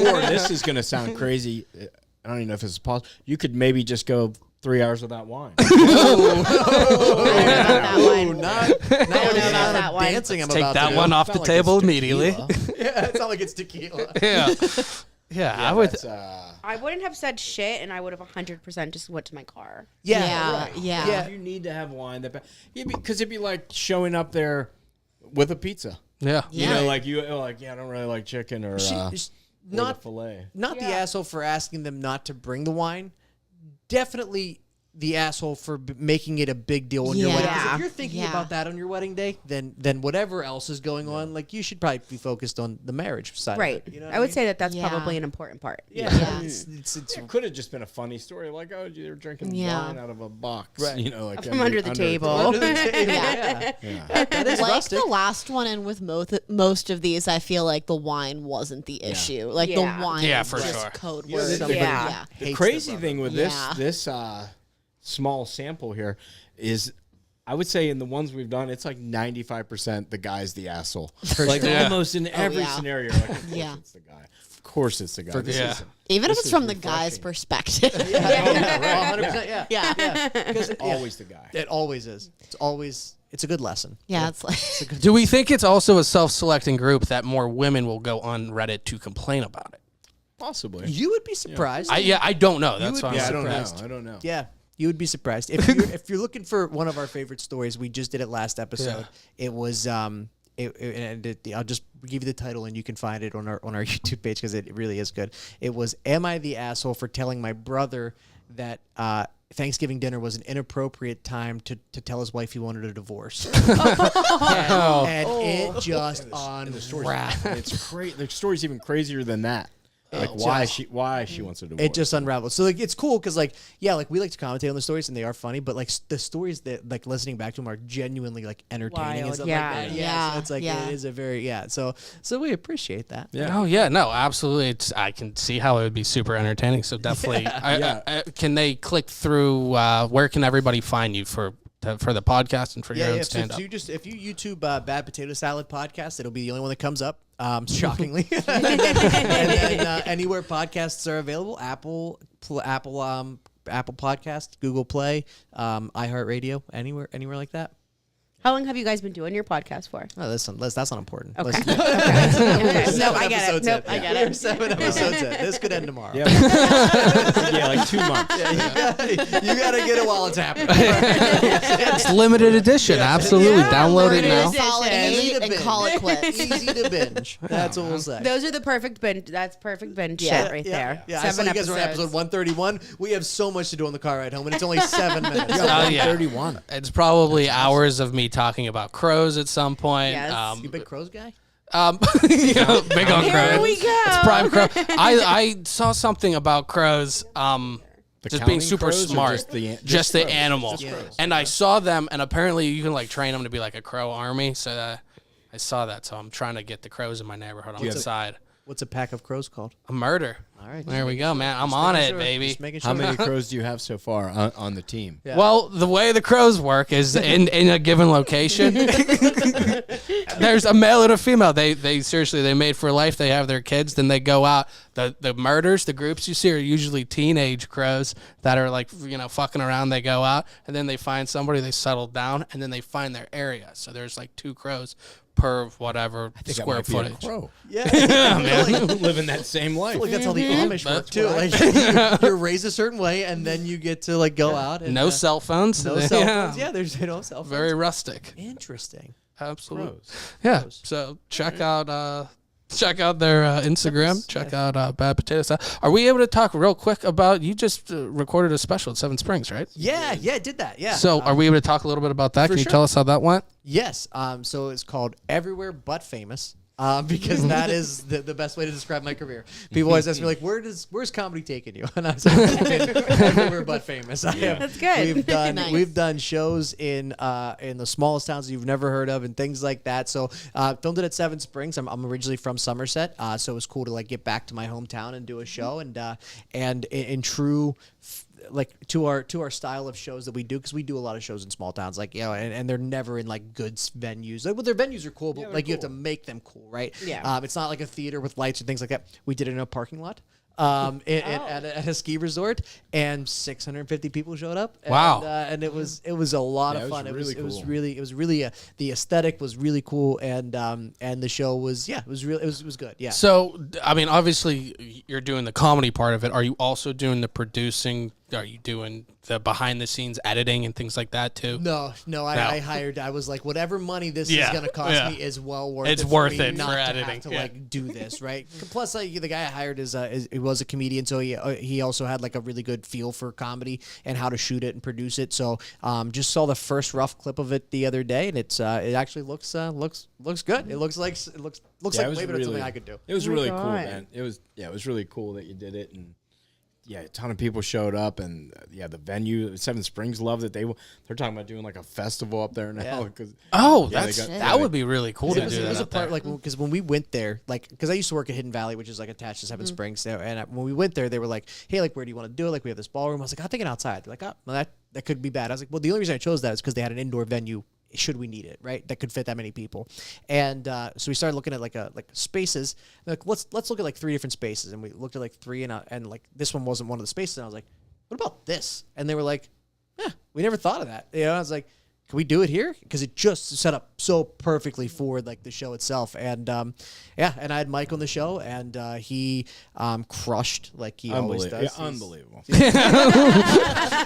Speaker 4: Or this is going to sound crazy. I don't even know if this is possible. You could maybe just go 3 hours without wine.
Speaker 5: I don't know about that
Speaker 3: Ooh,
Speaker 5: one.
Speaker 3: not
Speaker 5: know about that one.
Speaker 3: dancing. I'm
Speaker 2: Take
Speaker 3: about
Speaker 2: that
Speaker 3: to do.
Speaker 2: one off
Speaker 3: It's
Speaker 2: the
Speaker 3: not like
Speaker 2: table
Speaker 3: it's
Speaker 2: immediately.
Speaker 3: tequila. Yeah, it's not like it's tequila.
Speaker 2: Yeah. Yeah, I would.
Speaker 4: That's,
Speaker 5: I wouldn't have said shit, and I would have 100% just went to my car.
Speaker 6: Yeah.
Speaker 4: If you need to have wine, because it'd be like showing up there with a pizza.
Speaker 2: Yeah.
Speaker 4: You know, like I don't really like chicken or
Speaker 3: Not
Speaker 4: filet.
Speaker 3: Not the asshole for asking them not to bring the wine. Definitely the asshole for making it a big deal on your wedding. 'Cause if you're thinking about that on your wedding day, then whatever else is going on, like you should probably be focused on the marriage side.
Speaker 5: Right.
Speaker 3: Of it, you know
Speaker 5: I would say that that's
Speaker 6: Yeah.
Speaker 5: probably an important part.
Speaker 3: Yeah.
Speaker 4: It could have just been a funny story, like they were drinking wine out of a box,
Speaker 3: Right.
Speaker 4: you know, like
Speaker 5: From under the table.
Speaker 3: Under the table, yeah. That is
Speaker 6: Like
Speaker 3: rustic.
Speaker 6: the last one, and with most of these, I feel like the wine wasn't the issue. Like
Speaker 5: Yeah.
Speaker 6: the wine,
Speaker 2: Yeah,
Speaker 6: was
Speaker 2: for
Speaker 6: just
Speaker 2: sure.
Speaker 6: code
Speaker 3: Yeah,
Speaker 6: word.
Speaker 3: somebody
Speaker 5: Yeah.
Speaker 4: The
Speaker 3: hates
Speaker 4: crazy
Speaker 3: their
Speaker 4: thing with
Speaker 6: Yeah.
Speaker 4: this small sample here is, I would say in the ones we've done, it's like 95% the guy's the asshole. Like
Speaker 2: sure.
Speaker 4: almost in every
Speaker 6: yeah.
Speaker 4: scenario. Like, of course
Speaker 6: Yeah.
Speaker 4: it's the guy. Of course it's the guy. This
Speaker 2: Yeah.
Speaker 4: is-
Speaker 6: Even if
Speaker 4: this
Speaker 6: it's
Speaker 4: is
Speaker 6: from the guy's
Speaker 4: refreshing.
Speaker 6: perspective.
Speaker 3: Yeah, 100%. Yeah.
Speaker 6: Yeah.
Speaker 3: Yeah. Because
Speaker 4: Always the guy.
Speaker 3: It always is. It's a good lesson.
Speaker 6: Yeah, it's like
Speaker 2: Do we think it's also a self-selecting group that more women will go on Reddit to complain about it?
Speaker 4: Possibly.
Speaker 3: You would be surprised.
Speaker 2: I don't know. That's
Speaker 3: would
Speaker 2: why
Speaker 3: be
Speaker 2: I'm
Speaker 4: I don't
Speaker 3: surprised.
Speaker 4: know. I don't know.
Speaker 3: Yeah, you would be surprised if you're looking for one of our favorite stories. We just did it last episode. It was I'll just give you the title and you can find it on our YouTube page because it really is good. It was, "Am I the asshole for telling my brother that Thanksgiving dinner was an inappropriate time to tell his wife he wanted a divorce?" and it just unraveled.
Speaker 4: It's crazy. The story's even crazier than that. Like why she wants a divorce.
Speaker 3: It just unraveled. So like it's cool because like we like to commentate on the stories and they are funny, but like the stories that like listening back to them are genuinely like entertaining and
Speaker 5: Wild,
Speaker 3: stuff
Speaker 5: yeah.
Speaker 3: like that.
Speaker 6: Yeah,
Speaker 3: So it's like
Speaker 6: yeah.
Speaker 3: it is a very So we appreciate that.
Speaker 4: Yeah.
Speaker 2: Oh yeah, no, absolutely. I can see how it would be super entertaining. So definitely, can they click through? Where can everybody find you for the podcast and for your own
Speaker 3: So
Speaker 2: stand up?
Speaker 3: if you YouTube Bad Potato Salad Podcast, it'll be the only one that comes up. Shockingly, and then anywhere podcasts are available: Apple Podcast, Google Play, iHeartRadio, anywhere like that.
Speaker 5: How long have you guys been doing your podcast for?
Speaker 3: Oh, that's not important.
Speaker 5: Okay.
Speaker 3: Listen.
Speaker 5: No, I get it. Nope, I get it.
Speaker 3: 7 episodes in. This could end tomorrow.
Speaker 4: Yeah. Yeah, like 2 months.
Speaker 3: You gotta get it while it's happening.
Speaker 2: It's limited edition. Absolutely, download it
Speaker 5: limited
Speaker 2: now.
Speaker 5: edition.
Speaker 6: solid
Speaker 3: Easy to
Speaker 6: 8 and
Speaker 3: binge.
Speaker 6: call it quits.
Speaker 3: Easy to binge. That's what we'll say.
Speaker 5: Those are the perfect binge. That's perfect binge
Speaker 6: Yeah.
Speaker 5: shit right there.
Speaker 3: Yeah, I saw
Speaker 5: 7
Speaker 3: you guys were on episode 131. We have so much to do on the car ride home, and it's only 7 minutes.
Speaker 2: Oh yeah,
Speaker 4: 31.
Speaker 2: It's probably hours of me talking about crows at some point.
Speaker 5: Yes.
Speaker 3: You a big crows guy?
Speaker 2: Big on crows.
Speaker 5: Here we go.
Speaker 2: It's prime crow. I saw something about crows. Just being
Speaker 4: counting
Speaker 2: super
Speaker 4: crows or
Speaker 2: smart,
Speaker 4: just
Speaker 2: the
Speaker 4: crows?
Speaker 2: animal.
Speaker 3: Just crows.
Speaker 2: And I saw them, and apparently you can like train them to be like a crow army. So I saw that. So I'm trying to get the crows in my neighborhood on the side.
Speaker 3: What's a pack of crows called?
Speaker 2: A murder.
Speaker 3: All right.
Speaker 2: There we go, man. I'm on it,
Speaker 3: Sure.
Speaker 2: baby.
Speaker 3: Just making sure.
Speaker 4: How many crows do you have so far on the team?
Speaker 3: Yeah.
Speaker 2: Well, the way the crows work is in a given location, there's a male and a female. They seriously, they mate for life. They have their kids. Then they go out. The murders, the groups you see are usually teenage crows that are like, fucking around. They go out and then they find somebody, they settle down, and then they find their area. So there's like 2 crows per whatever square footage.
Speaker 4: Crow.
Speaker 3: Yeah.
Speaker 4: Living that same life.
Speaker 3: Like that's how the Amish work
Speaker 2: That's
Speaker 3: too.
Speaker 2: what
Speaker 3: Like you're raised a certain way, and then you get to like go out. And,
Speaker 2: No cell phones.
Speaker 3: no cell phones. Yeah, there's no cell phones.
Speaker 2: Very rustic.
Speaker 3: Interesting.
Speaker 2: Absolutely.
Speaker 4: Crows.
Speaker 2: Yeah. So check out their Instagram. Check out Bad Potato Salad. Are we able to talk real quick about, you just recorded a special at Seven Springs, right?
Speaker 3: Yeah, I did that. Yeah.
Speaker 2: So are we able to talk a little bit about that? Can you
Speaker 3: sure.
Speaker 2: tell us how that went?
Speaker 3: Yes. So it's called Everywhere But Famous. Because that is the best way to describe my career. People always ask me like, where's comedy taking you? And I was everywhere but famous.
Speaker 5: That's good.
Speaker 3: We've done shows in the smallest towns that you've never heard of and things like that. So filmed it at Seven Springs. I'm originally from Somerset, so it was cool to like get back to my hometown and do a show and in true. Like to our style of shows that we do, because we do a lot of shows in small towns, like and they're never in like good venues. Like, well, their venues are cool, but like you have to make them cool, right?
Speaker 5: Yeah.
Speaker 3: It's not like a theater with lights and things like that. We did it in a parking lot. At a ski resort, and 650 people showed up. And,
Speaker 2: Wow.
Speaker 3: And it was a lot of fun. It was
Speaker 4: really cool.
Speaker 3: really the aesthetic was really cool, and the show was it was good. Yeah.
Speaker 2: So, I mean, obviously, you're doing the comedy part of it, are you also doing the producing? Are you doing the behind the scenes editing and things like that too?
Speaker 3: No, I hired. I was like, whatever money this is going to cost me is well worth.
Speaker 2: It's
Speaker 3: it
Speaker 2: worth
Speaker 3: for me
Speaker 2: it
Speaker 3: not
Speaker 2: for
Speaker 3: to
Speaker 2: editing.
Speaker 3: Have to like do this, right? Plus, the guy I hired is he was a comedian, so he also had like a really good feel for comedy and how to shoot it and produce it. So just saw the first rough clip of it the other day, and it actually looks good. It looks like maybe that's something I could do.
Speaker 4: It was really cool, man. It was really cool that you did it, and a ton of people showed up, and the venue, Seven Springs, loved it. They're talking about doing like a festival up there now.
Speaker 2: That would be really cool to do that.
Speaker 3: It was a part like because when we went there, like because I used to work at Hidden Valley, which is like attached to Seven Springs, and when we went there, they were like, "Hey, like where do you want to do it? Like we have this ballroom." I was like, "I'm thinking outside." They're like, "Oh, well, that could be bad." I was like, "Well, the only reason I chose that is because they had an indoor venue." Should we need it, right? That could fit that many people, and so we started looking at like spaces. Like let's look at like 3 different spaces, and we looked at like 3, and like this one wasn't one of the spaces. And I was like, what about this? And they were like, yeah, we never thought of that. I was like, can we do it here? Because it just set up so perfectly for like the show itself. And and I had Mike on the show, and he crushed like he always does.
Speaker 4: Yeah, unbelievable.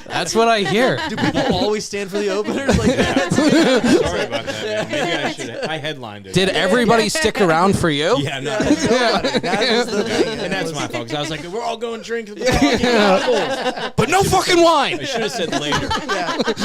Speaker 2: That's what I hear.
Speaker 3: Do people always stand for the openers like that?
Speaker 4: Sorry about that, man. Maybe I should. I headlined it.
Speaker 2: Did everybody stick around for you?
Speaker 4: Yeah, no.
Speaker 3: That was the thing.
Speaker 4: And that's my fault, because I was like, we're all going drink.
Speaker 2: But no fucking wine.
Speaker 4: I should have said later.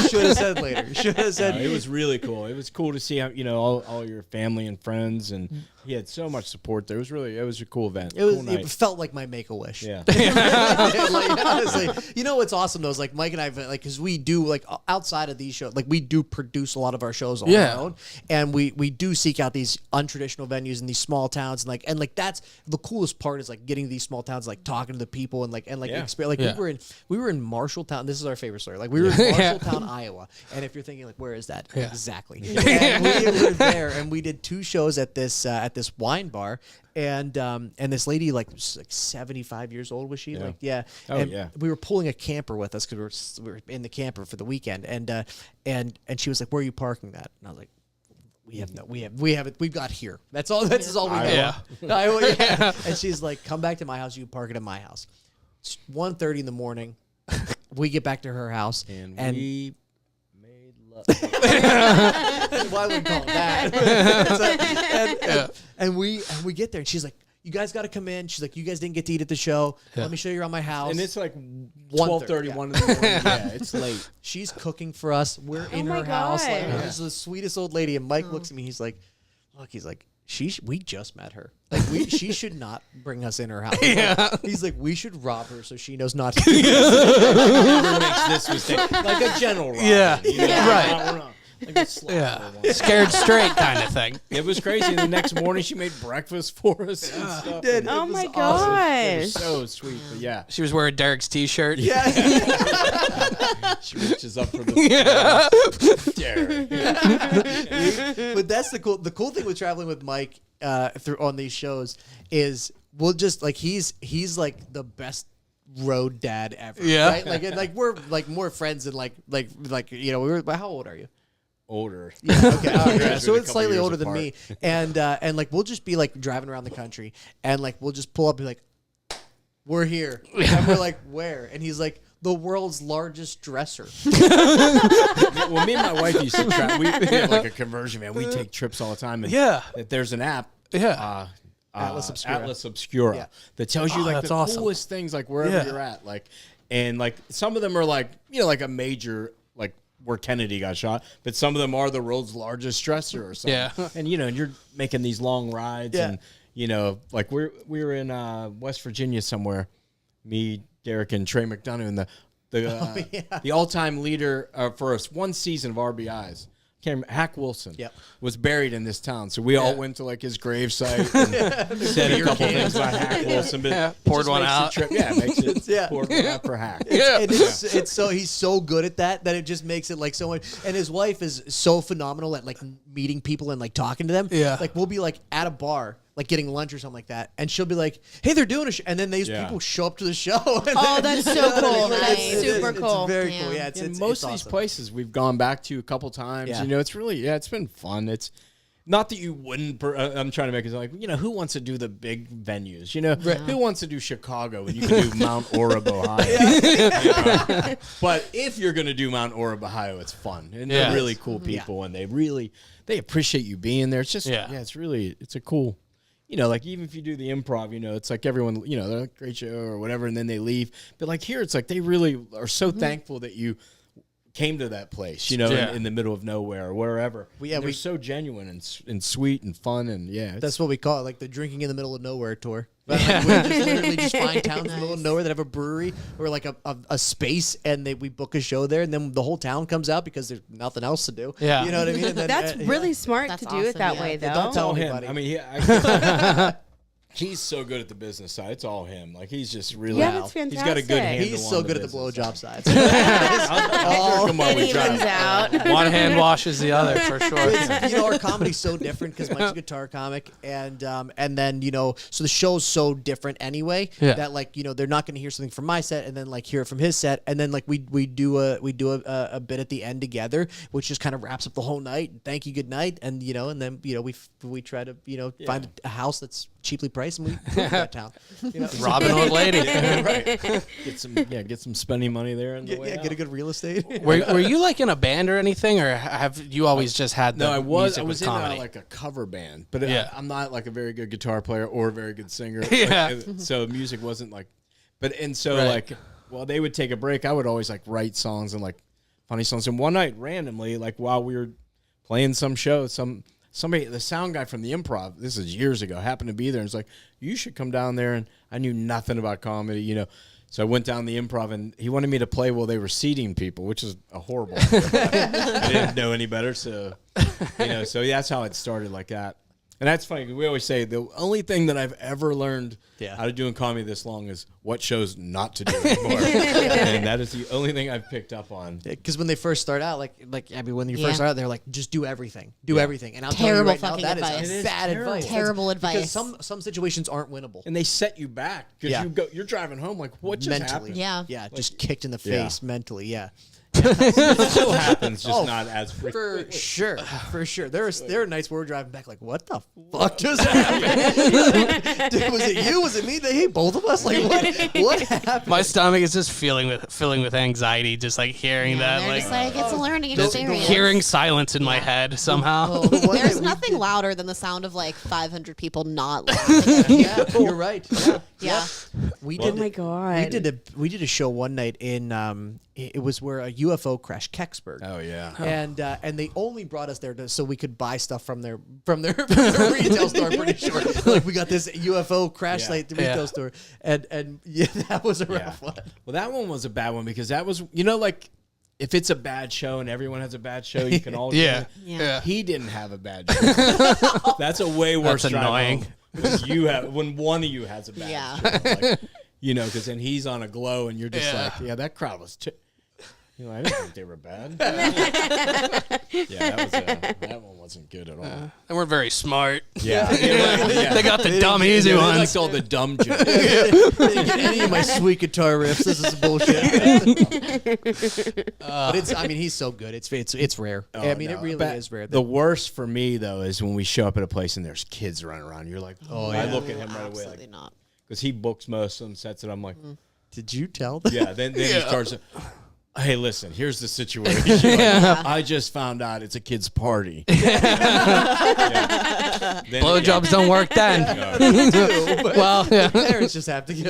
Speaker 3: Should have said later. Should have said.
Speaker 4: It was really cool. It was cool to see, all your family and friends, and he had so much support there. It was a cool event.
Speaker 3: It felt like my Make-A-Wish.
Speaker 4: Yeah.
Speaker 3: Like, honestly, what's awesome though is like Mike and I, like, because we do like outside of these shows, like we do produce a lot of our shows on our own, and we do seek out these untraditional venues in these small towns, and like that's the coolest part is like getting to these small towns, like talking to the people and we were in Marshalltown. This is our favorite story. Like we were in Marshalltown, Iowa, and if you're thinking like where is that exactly? And we were there, and we did 2 shows at this wine bar, and this lady like 75 years old was she? We were pulling a camper with us because we were in the camper for the weekend, and she was like, "Where are you parking that?" And I was like, we've got here. That's all. This all we know. And she's like, "Come back to my house. You park it in my house." It's 1:30 in the morning. We get back to her house, and we made love. Why would we call it that? And we get there, and she's like, "You guys got to come in." She's like, "You guys didn't get to eat at the show. Let me show you around my house."
Speaker 4: And it's like 12:30, 1 in the morning. Yeah, it's late.
Speaker 3: She's cooking for us. We're in her house. Like, she's the sweetest old lady. And Mike looks at me. He's like, "Look," he's like, we just met her. Like she should not bring us in her house. He's like, we should rob her so she knows not to do this.
Speaker 4: Whoever makes this mistake, like a general robbery.
Speaker 2: Right.
Speaker 4: Like
Speaker 2: Scared straight kind of thing.
Speaker 4: It was crazy. And the next morning, she made breakfast for us and stuff.
Speaker 5: Oh my
Speaker 4: It
Speaker 5: gosh.
Speaker 4: was so sweet. But yeah.
Speaker 2: She was wearing Derek's t-shirt.
Speaker 3: Yeah.
Speaker 4: She reaches up for the Derek.
Speaker 3: But that's the cool thing with traveling with Mike on these shows is we'll just like he's like the best road dad ever.
Speaker 2: Yeah.
Speaker 3: Right? Like we're like more friends than like we were. How old are you?
Speaker 4: Older.
Speaker 3: Yeah, okay. All right, yeah. So
Speaker 4: A
Speaker 3: it's
Speaker 4: couple
Speaker 3: slightly
Speaker 4: years
Speaker 3: older than
Speaker 4: apart.
Speaker 3: me. And like we'll just be like driving around the country, and like we'll just pull up and be like, "We're here." And we're like, "Where?" And he's like, "The world's largest dresser."
Speaker 4: Well, me and my wife used to travel. We have like a conversion, man. We take trips all the time. And there's an app.
Speaker 2: Yeah.
Speaker 3: Atlas Obscura.
Speaker 4: Atlas Obscura that tells you like
Speaker 2: that's
Speaker 4: the
Speaker 2: awesome.
Speaker 4: coolest things, like wherever you're at, like, and like some of them are like like a major like where Kennedy got shot, but some of them are the world's largest dresser or something.
Speaker 2: Yeah.
Speaker 4: And and you're making these long rides, and like we were in West Virginia somewhere, me, Derek, and Trey McDonough, and the all-time leader for one season of RBIs. Can't remember, Hack Wilson was buried in this town, so we all went to like his gravesite and said a couple things about Hack Wilson, but
Speaker 2: poured one out.
Speaker 4: Makes it poured one out for Hack.
Speaker 3: And it's so he's so good at that it just makes it like so much. And his wife is so phenomenal at like meeting people and like talking to them.
Speaker 2: Yeah.
Speaker 3: Like we'll be like at a bar, like getting lunch or something like that, and she'll be like, "Hey, they're doing a show," and then these people show up to the show.
Speaker 5: Oh, that's so cool. That's super cool.
Speaker 3: It's very cool. Yeah,
Speaker 4: Most of these places we've gone back to a couple times.
Speaker 3: Yeah.
Speaker 4: It's really it's been fun. Not that you wouldn't. I'm trying to make it like, who wants to do the big venues? Who wants to do Chicago when you can do Mount Orab, Ohio? But if you're going to do Mount Orab, Ohio, it's fun. And they're really cool people, and they appreciate you being there. It's just, it's a cool, like even if you do the improv, it's like everyone, they're like, great show or whatever, and then they leave. But like here, it's like they really are so thankful that you came to that place, in the middle of nowhere or wherever. They're so genuine and sweet and fun, and
Speaker 3: that's what we call it, like the drinking in the middle of nowhere tour. We literally just find towns in the middle of nowhere that have a brewery or like a space, and we book a show there, and then the whole town comes out because there's nothing else to do.
Speaker 2: Yeah,
Speaker 3: you know what I mean. And then,
Speaker 5: that's really smart to do it that way, though.
Speaker 3: Don't tell
Speaker 4: him.
Speaker 3: anybody.
Speaker 4: I mean, he's so good at the business side. It's all him. Like he's just really.
Speaker 5: Yeah, that's fantastic.
Speaker 4: He's got a good handle.
Speaker 3: He's so
Speaker 4: on
Speaker 3: good at the
Speaker 4: business
Speaker 3: blowjob side.
Speaker 4: I'll come on, we drive.
Speaker 5: out.
Speaker 2: One hand washes the other for sure.
Speaker 3: Our comedy's so different because Mike's a guitar comic, and then so the show's so different anyway that like they're not going to hear something from my set and then like hear it from his set, and then like we do a bit at the end together, which just kind of wraps up the whole night. Thank you, good night, and and then we try to find a house that's cheaply priced, and we move to that town.
Speaker 2: Robin Hood lady.
Speaker 4: Right. Get some spending money there and
Speaker 3: get a good real estate.
Speaker 2: Were you like in a band or anything, or have you always just had the
Speaker 4: I was
Speaker 2: music
Speaker 4: in
Speaker 2: with comedy?
Speaker 4: like a cover band, but I'm not like a very good guitar player or a very good singer.
Speaker 2: Yeah.
Speaker 4: So music wasn't like, they would take a break. I would always like write songs and like funny songs. And one night randomly, like while we were playing some show, somebody, the sound guy from the improv, this is years ago, happened to be there and was like, you should come down there. And I knew nothing about comedy, So I went down the improv, and he wanted me to play while they were seating people, which is a horrible idea. I didn't know any better, so so that's how it started like that. And that's funny. We always say the only thing that I've ever learned out of doing comedy this long is what shows not to do anymore. And that is the only thing I've picked up on.
Speaker 3: Because when they first start out, like Abby, when you first start out, they're like, just do everything. Do everything. And I'm
Speaker 6: Terrible
Speaker 3: telling you right now, that
Speaker 6: advice.
Speaker 3: is bad advice.
Speaker 6: Terrible advice.
Speaker 3: Because some situations aren't winnable.
Speaker 4: And they set you back because you're driving home like, what just happened?
Speaker 6: Yeah.
Speaker 3: Yeah, just kicked in the face mentally,
Speaker 4: It still happens, just not as frequently.
Speaker 3: For sure. There are nights where we're driving back like, what the fuck just happened? Dude, was it you? Was it me? They hate both of us? Like, what happened?
Speaker 2: My stomach is just filling with anxiety, just like hearing that.
Speaker 6: They're
Speaker 2: Like,
Speaker 6: just like, it's a learning
Speaker 2: just
Speaker 6: experience.
Speaker 2: hearing silence in my head somehow.
Speaker 6: There's nothing louder than the sound of like 500 people not laughing.
Speaker 3: Yeah, you're right.
Speaker 6: Yeah.
Speaker 3: We
Speaker 5: Oh my God.
Speaker 3: We did a show one night in it was where a UFO crashed Kecksburg.
Speaker 4: Oh yeah.
Speaker 3: And they only brought us there so we could buy stuff from their retail store. I'm pretty sure. Like we got this UFO crash site retail store, and that was a rough one.
Speaker 4: Well, that one was a bad one because that was like if it's a bad show and everyone has a bad show, you can all
Speaker 2: Yeah.
Speaker 4: He didn't have a bad show. That's a way worse.
Speaker 2: That's annoying.
Speaker 4: Because when one of you has a bad show, like, because then he's on a glow and you're just like, that crowd was. I didn't think they were bad. That one wasn't good at all.
Speaker 2: They weren't very smart.
Speaker 4: Yeah.
Speaker 2: They got the dumb, easy
Speaker 4: They
Speaker 2: ones.
Speaker 4: liked all the dumb jokes.
Speaker 3: They didn't get any of my sweet guitar riffs. This is bullshit. But he's so good. It's rare. It really is rare.
Speaker 4: The worst for me though is when we show up at a place and there's kids running around. You're like, I look at him right away,
Speaker 6: Absolutely not.
Speaker 4: because he books most of them sets, and I'm like,
Speaker 3: Did you tell them?
Speaker 4: yeah. Then he starts. Hey, listen, here's the situation. Like, I just found out it's a kid's party.
Speaker 2: Blowjobs don't work then. Well,
Speaker 3: Parents just have to get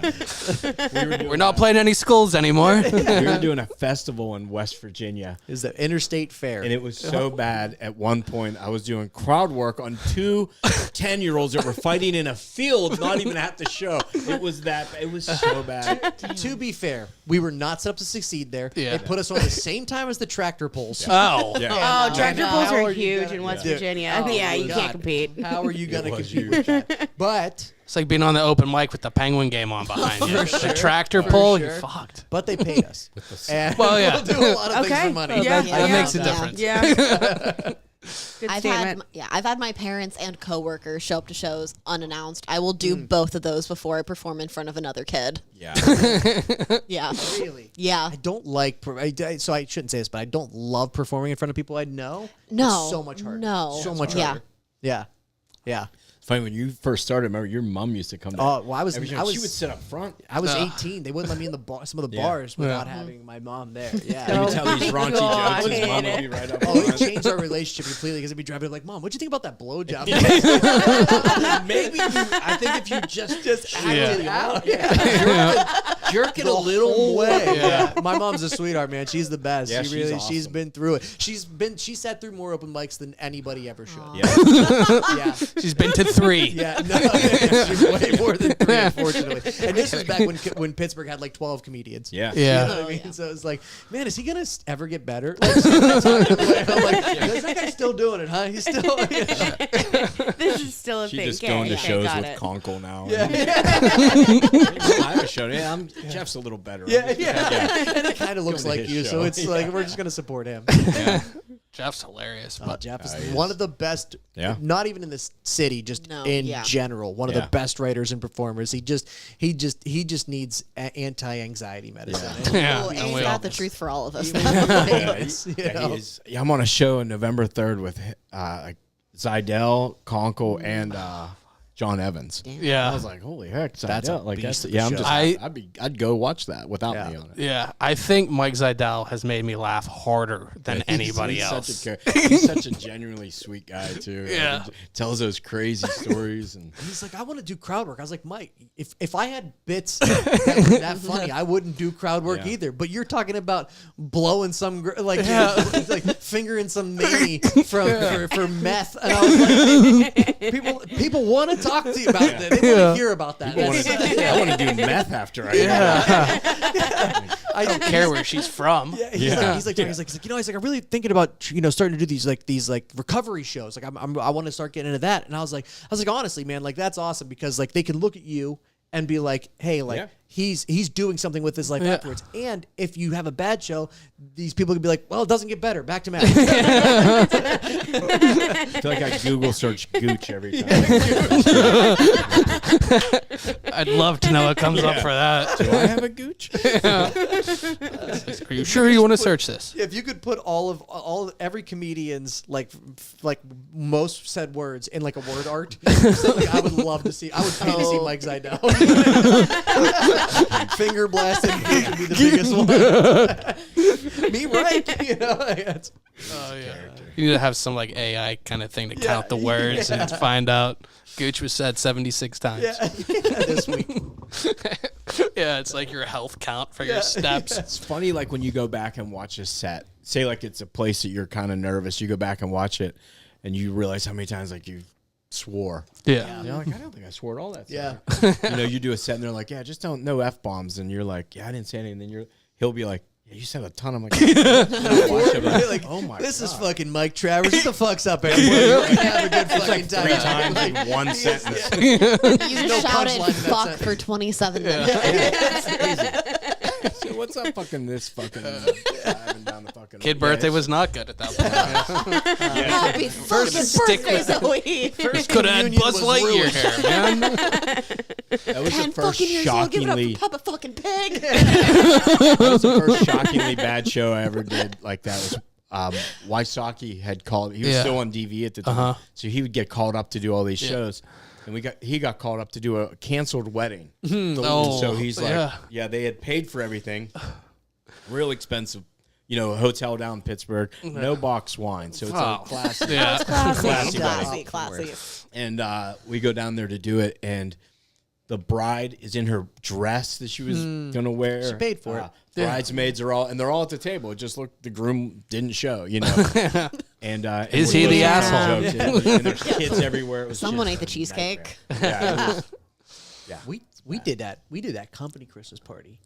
Speaker 3: them.
Speaker 2: we're not playing any schools anymore.
Speaker 4: We were doing a festival in West Virginia.
Speaker 3: Is that interstate fair?
Speaker 4: And it was so bad at one point I was doing crowd work on two 10-year-olds that were fighting in a field, not even at the show. It was so bad.
Speaker 3: To be fair, we were not set up to succeed there.
Speaker 2: Yeah.
Speaker 3: They put us on the same time as the tractor pulls.
Speaker 2: Oh.
Speaker 5: Oh, tractor pulls
Speaker 3: How
Speaker 5: are
Speaker 3: are you
Speaker 5: huge
Speaker 3: gonna-
Speaker 5: in West
Speaker 3: Dude.
Speaker 5: Virginia.
Speaker 3: Oh,
Speaker 5: Yeah, you
Speaker 3: God.
Speaker 5: can't compete.
Speaker 3: How are you going to
Speaker 4: It was
Speaker 3: compete with that? But
Speaker 2: It's like being on the open mic with the Penguin game on behind you.
Speaker 3: For
Speaker 2: The
Speaker 3: sure.
Speaker 2: tractor
Speaker 3: For
Speaker 2: pull,
Speaker 3: sure.
Speaker 2: you're fucked.
Speaker 3: they paid us. And
Speaker 2: Well, yeah.
Speaker 3: we'll do a lot of things
Speaker 5: Okay.
Speaker 3: for money.
Speaker 5: Yeah.
Speaker 2: That makes a
Speaker 6: Yeah.
Speaker 2: difference.
Speaker 5: Yeah. Good
Speaker 6: I've
Speaker 5: statement.
Speaker 6: I've had my parents and coworkers show up to shows unannounced. I will do both of those before I perform in front of another kid.
Speaker 4: Yeah.
Speaker 6: Yeah.
Speaker 3: Really?
Speaker 6: Yeah.
Speaker 3: I don't like, so I shouldn't say this, but I don't love performing in front of people I know.
Speaker 6: No.
Speaker 3: It's so much harder.
Speaker 6: No.
Speaker 3: So much
Speaker 6: Yeah.
Speaker 3: harder. Yeah. Yeah.
Speaker 4: Funny, when you first started, remember your mom used to come down.
Speaker 3: Oh, well, I was-
Speaker 4: Every time. She would sit up front.
Speaker 3: I was 18. They wouldn't let me in the some of the bars without
Speaker 2: Yeah.
Speaker 3: having my mom there. Yeah.
Speaker 4: He would tell these raunchy
Speaker 5: God,
Speaker 4: jokes.
Speaker 5: I
Speaker 4: His mom
Speaker 5: hate
Speaker 4: would be right up.
Speaker 3: Oh, it
Speaker 4: front.
Speaker 3: changed our relationship completely because I'd be driving like, Mom, what'd you think about that blowjob?
Speaker 4: Maybe I think if you just
Speaker 3: acted
Speaker 2: Yeah.
Speaker 3: out.
Speaker 4: jerk it
Speaker 3: The
Speaker 4: a little
Speaker 3: whole
Speaker 4: more.
Speaker 3: way. Yeah. My mom's a sweetheart, man. She's the best.
Speaker 4: Yeah,
Speaker 3: she
Speaker 4: she's
Speaker 3: really,
Speaker 4: awesome.
Speaker 3: she's been through it. She sat through more open mics than anybody ever should.
Speaker 4: Yeah.
Speaker 3: Yeah.
Speaker 2: She's been to 3.
Speaker 3: Yeah, no, she's way more than 3, unfortunately. And this was back when Pittsburgh had like 12 comedians.
Speaker 4: Yeah.
Speaker 2: Yeah.
Speaker 3: You know what I mean? So it's like, man, is he gonna ever get better? Like, I'm like, is that guy still doing it, huh? He's still.
Speaker 5: This is still a
Speaker 4: She
Speaker 5: thing.
Speaker 4: just
Speaker 5: Okay,
Speaker 4: going to
Speaker 5: okay,
Speaker 4: shows
Speaker 5: got
Speaker 4: with
Speaker 5: it.
Speaker 4: Conkle now.
Speaker 3: Yeah.
Speaker 4: I have a show. Yeah, Jeff's a little better.
Speaker 3: Yeah, and it kind of looks
Speaker 4: Going to
Speaker 3: like
Speaker 4: his
Speaker 3: you, so
Speaker 4: show.
Speaker 3: it's like we're just gonna support him.
Speaker 2: Jeff's hilarious.
Speaker 3: But
Speaker 2: But
Speaker 3: Jeff is
Speaker 4: he
Speaker 3: one
Speaker 4: is.
Speaker 3: of the best.
Speaker 4: Yeah.
Speaker 3: Not even in this city, just
Speaker 6: No,
Speaker 3: in
Speaker 6: yeah.
Speaker 3: general, one of
Speaker 4: Yeah.
Speaker 3: the best writers and performers. He just needs anti-anxiety medicine.
Speaker 2: yeah,
Speaker 6: Oh,
Speaker 2: and
Speaker 6: and
Speaker 2: we
Speaker 6: he's
Speaker 2: all-
Speaker 6: got the truth for all of us.
Speaker 3: Famous, you
Speaker 4: Yeah,
Speaker 3: know?
Speaker 4: he is. Yeah, I'm on a show on November 3rd with Zidell, Conkle, and John Evans.
Speaker 2: Yeah.
Speaker 4: I was like, holy heck,
Speaker 3: That's a
Speaker 4: Zidell. Like,
Speaker 3: beast
Speaker 4: that's,
Speaker 3: of a
Speaker 4: yeah, I'm
Speaker 3: show.
Speaker 4: just, I'd go watch that without
Speaker 3: Yeah.
Speaker 4: me on it.
Speaker 2: Yeah, I think Mike Zidell has made me laugh harder than anybody
Speaker 4: he's
Speaker 2: else.
Speaker 4: He's such a genuinely sweet guy too. Like,
Speaker 2: Yeah.
Speaker 4: he tells those crazy stories and
Speaker 3: He's like, I want to do crowd work. I was like, Mike, if I had bits that were that funny, I wouldn't do crowd work
Speaker 4: Yeah.
Speaker 3: either. But you're talking about blowing some like fingering some nanny for meth, and I was like, people want to talk to you about that. They want to hear about that.
Speaker 4: I want to do meth after I
Speaker 3: I
Speaker 2: don't care where she's from.
Speaker 3: He's like, you know, he's like, I'm really thinking about, starting to do these recovery shows. Like, I want to start getting into that. And I was like, honestly, man, like that's awesome because like they can look at you and be like, hey, like
Speaker 4: Yeah.
Speaker 3: he's doing something with his life
Speaker 2: Yeah.
Speaker 3: afterwards. And if you have a bad show, these people can be like, well, it doesn't get better. Back to math.
Speaker 4: I feel like I Google search Gooch every time.
Speaker 2: I'd love to know what comes up for that.
Speaker 4: Do I have a Gooch?
Speaker 2: Are you sure you want to search this?
Speaker 3: If you could put every comedian's like most said words in like a word art, like, I would love to see. I would pay to see Mike Zidell. Finger blasting would be the biggest one. Me right? You know, that's,
Speaker 2: Oh yeah. You need to have some like AI kind of thing to count the words and find out. Gooch was said 76 times.
Speaker 3: this week.
Speaker 2: Yeah, it's like your health count for your steps.
Speaker 4: It's funny, like when you go back and watch a set. Say, like it's a place that you're kind of nervous. You go back and watch it, and you realize how many times like you swore.
Speaker 2: Yeah.
Speaker 4: You're like, I don't think I swore at all that.
Speaker 3: Yeah.
Speaker 4: You do a set, and they're like, yeah, just don't no f bombs, and you're like, yeah, I didn't say anything. And then he'll be like, yeah, you said a ton. I'm like, watch it,
Speaker 3: Like,
Speaker 4: oh my
Speaker 3: this is
Speaker 4: God.
Speaker 3: fucking Mike Travers. What the fuck's up, everyone? Have a good fucking time.
Speaker 4: 3 times in one sentence.
Speaker 6: You
Speaker 3: no
Speaker 6: shouted
Speaker 3: punchline in that
Speaker 6: fuck
Speaker 3: sentence.
Speaker 6: for 27 minutes.
Speaker 4: So what's up, fucking this fucking driving down the fucking
Speaker 2: Kid birthday was not good at that point.
Speaker 6: Happy fucking
Speaker 2: stick
Speaker 6: birthday,
Speaker 2: with
Speaker 6: Zoe.
Speaker 2: First could have had
Speaker 3: Reunion
Speaker 2: Buzz
Speaker 3: was
Speaker 2: Lightyear
Speaker 3: ruined.
Speaker 2: hair, man.
Speaker 4: That was
Speaker 6: 10
Speaker 4: the first
Speaker 6: fucking years old, give it up
Speaker 4: shockingly
Speaker 6: for Papa fucking Pig.
Speaker 4: that was the first shockingly bad show I ever did. Like that was Wysocki had called. He was
Speaker 2: Yeah.
Speaker 4: still on DV at the time, so he would get called up to do all these shows. And he got called up to do a canceled wedding.
Speaker 2: Oh,
Speaker 4: So he's like,
Speaker 2: yeah.
Speaker 4: yeah, they had paid for everything, real expensive. A hotel down in Pittsburgh, no box wine, so it's
Speaker 2: Wow.
Speaker 4: a classic.
Speaker 2: Yeah.
Speaker 4: Classy
Speaker 6: Classy, classy.
Speaker 4: And we go down there to do it, and the bride is in her dress that she was gonna wear.
Speaker 3: She paid for it.
Speaker 4: Bridesmaids are they're all at the table. It just looked, the groom didn't show, And
Speaker 2: Is
Speaker 4: and
Speaker 2: he
Speaker 4: we're
Speaker 2: the
Speaker 4: doing
Speaker 2: asshole?
Speaker 4: jokes, and there's kids everywhere. It was
Speaker 6: Someone
Speaker 4: just
Speaker 6: ate the
Speaker 4: a
Speaker 6: cheesecake.
Speaker 4: nightmare. Yeah, it was-
Speaker 3: We did that. We did that company Christmas party.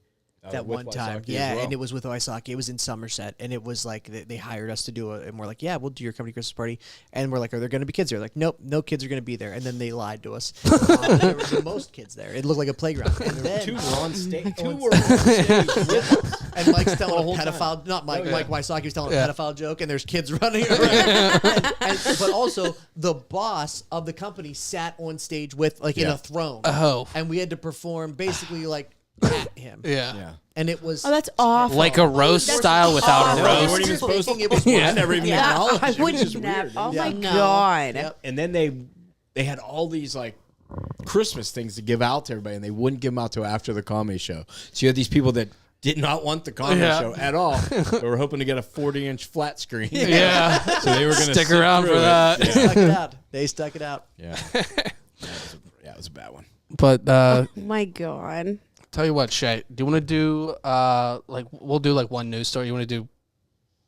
Speaker 3: that
Speaker 4: with
Speaker 3: one time.
Speaker 4: Wysocki as
Speaker 3: Yeah,
Speaker 4: well.
Speaker 3: and it was with Wysocki. It was in Somerset, and it was like they hired us to do it, and we're like, yeah, we'll do your company Christmas party. And we're like, are there going to be kids there? Like, nope, no kids are going to be there. And then they lied to us. There were the most kids there. It looked like a playground. And then,
Speaker 4: Two were on stage. Two were on stage with us.
Speaker 3: and Mike's telling a
Speaker 4: whole time.
Speaker 3: pedophile, not Mike,
Speaker 4: Oh, yeah.
Speaker 3: Mike Wysocki was telling a pedophile joke, and there's kids running around. But also, the boss of the company sat on stage with, like, in a throne.
Speaker 2: Oh.
Speaker 3: And we had to perform basically, like, at him.
Speaker 2: Yeah.
Speaker 3: And it was...
Speaker 5: Oh, that's awful.
Speaker 2: Like a roast style without a
Speaker 4: They
Speaker 2: roast.
Speaker 4: weren't even supposed to.
Speaker 3: It was
Speaker 4: I never even
Speaker 5: Yeah,
Speaker 4: acknowledged
Speaker 5: I
Speaker 4: it. It was
Speaker 5: wouldn't
Speaker 4: just
Speaker 5: have.
Speaker 4: weird.
Speaker 5: Oh
Speaker 3: Yeah.
Speaker 5: my
Speaker 6: No.
Speaker 5: god.
Speaker 3: Yep.
Speaker 4: And then they had all these like Christmas things to give out to everybody, and they wouldn't give them out till after the comedy show. So you had these people that did not want the comedy show at all. They were hoping to get a 40-inch flat screen.
Speaker 2: Yeah.
Speaker 4: So they were going to
Speaker 2: Stick around for that.
Speaker 3: They stuck it out. They stuck it out.
Speaker 4: Yeah. It was a bad one.
Speaker 2: But
Speaker 5: Oh my god.
Speaker 2: tell you what, Shay, do you want to do like we'll do like one news story? You want to do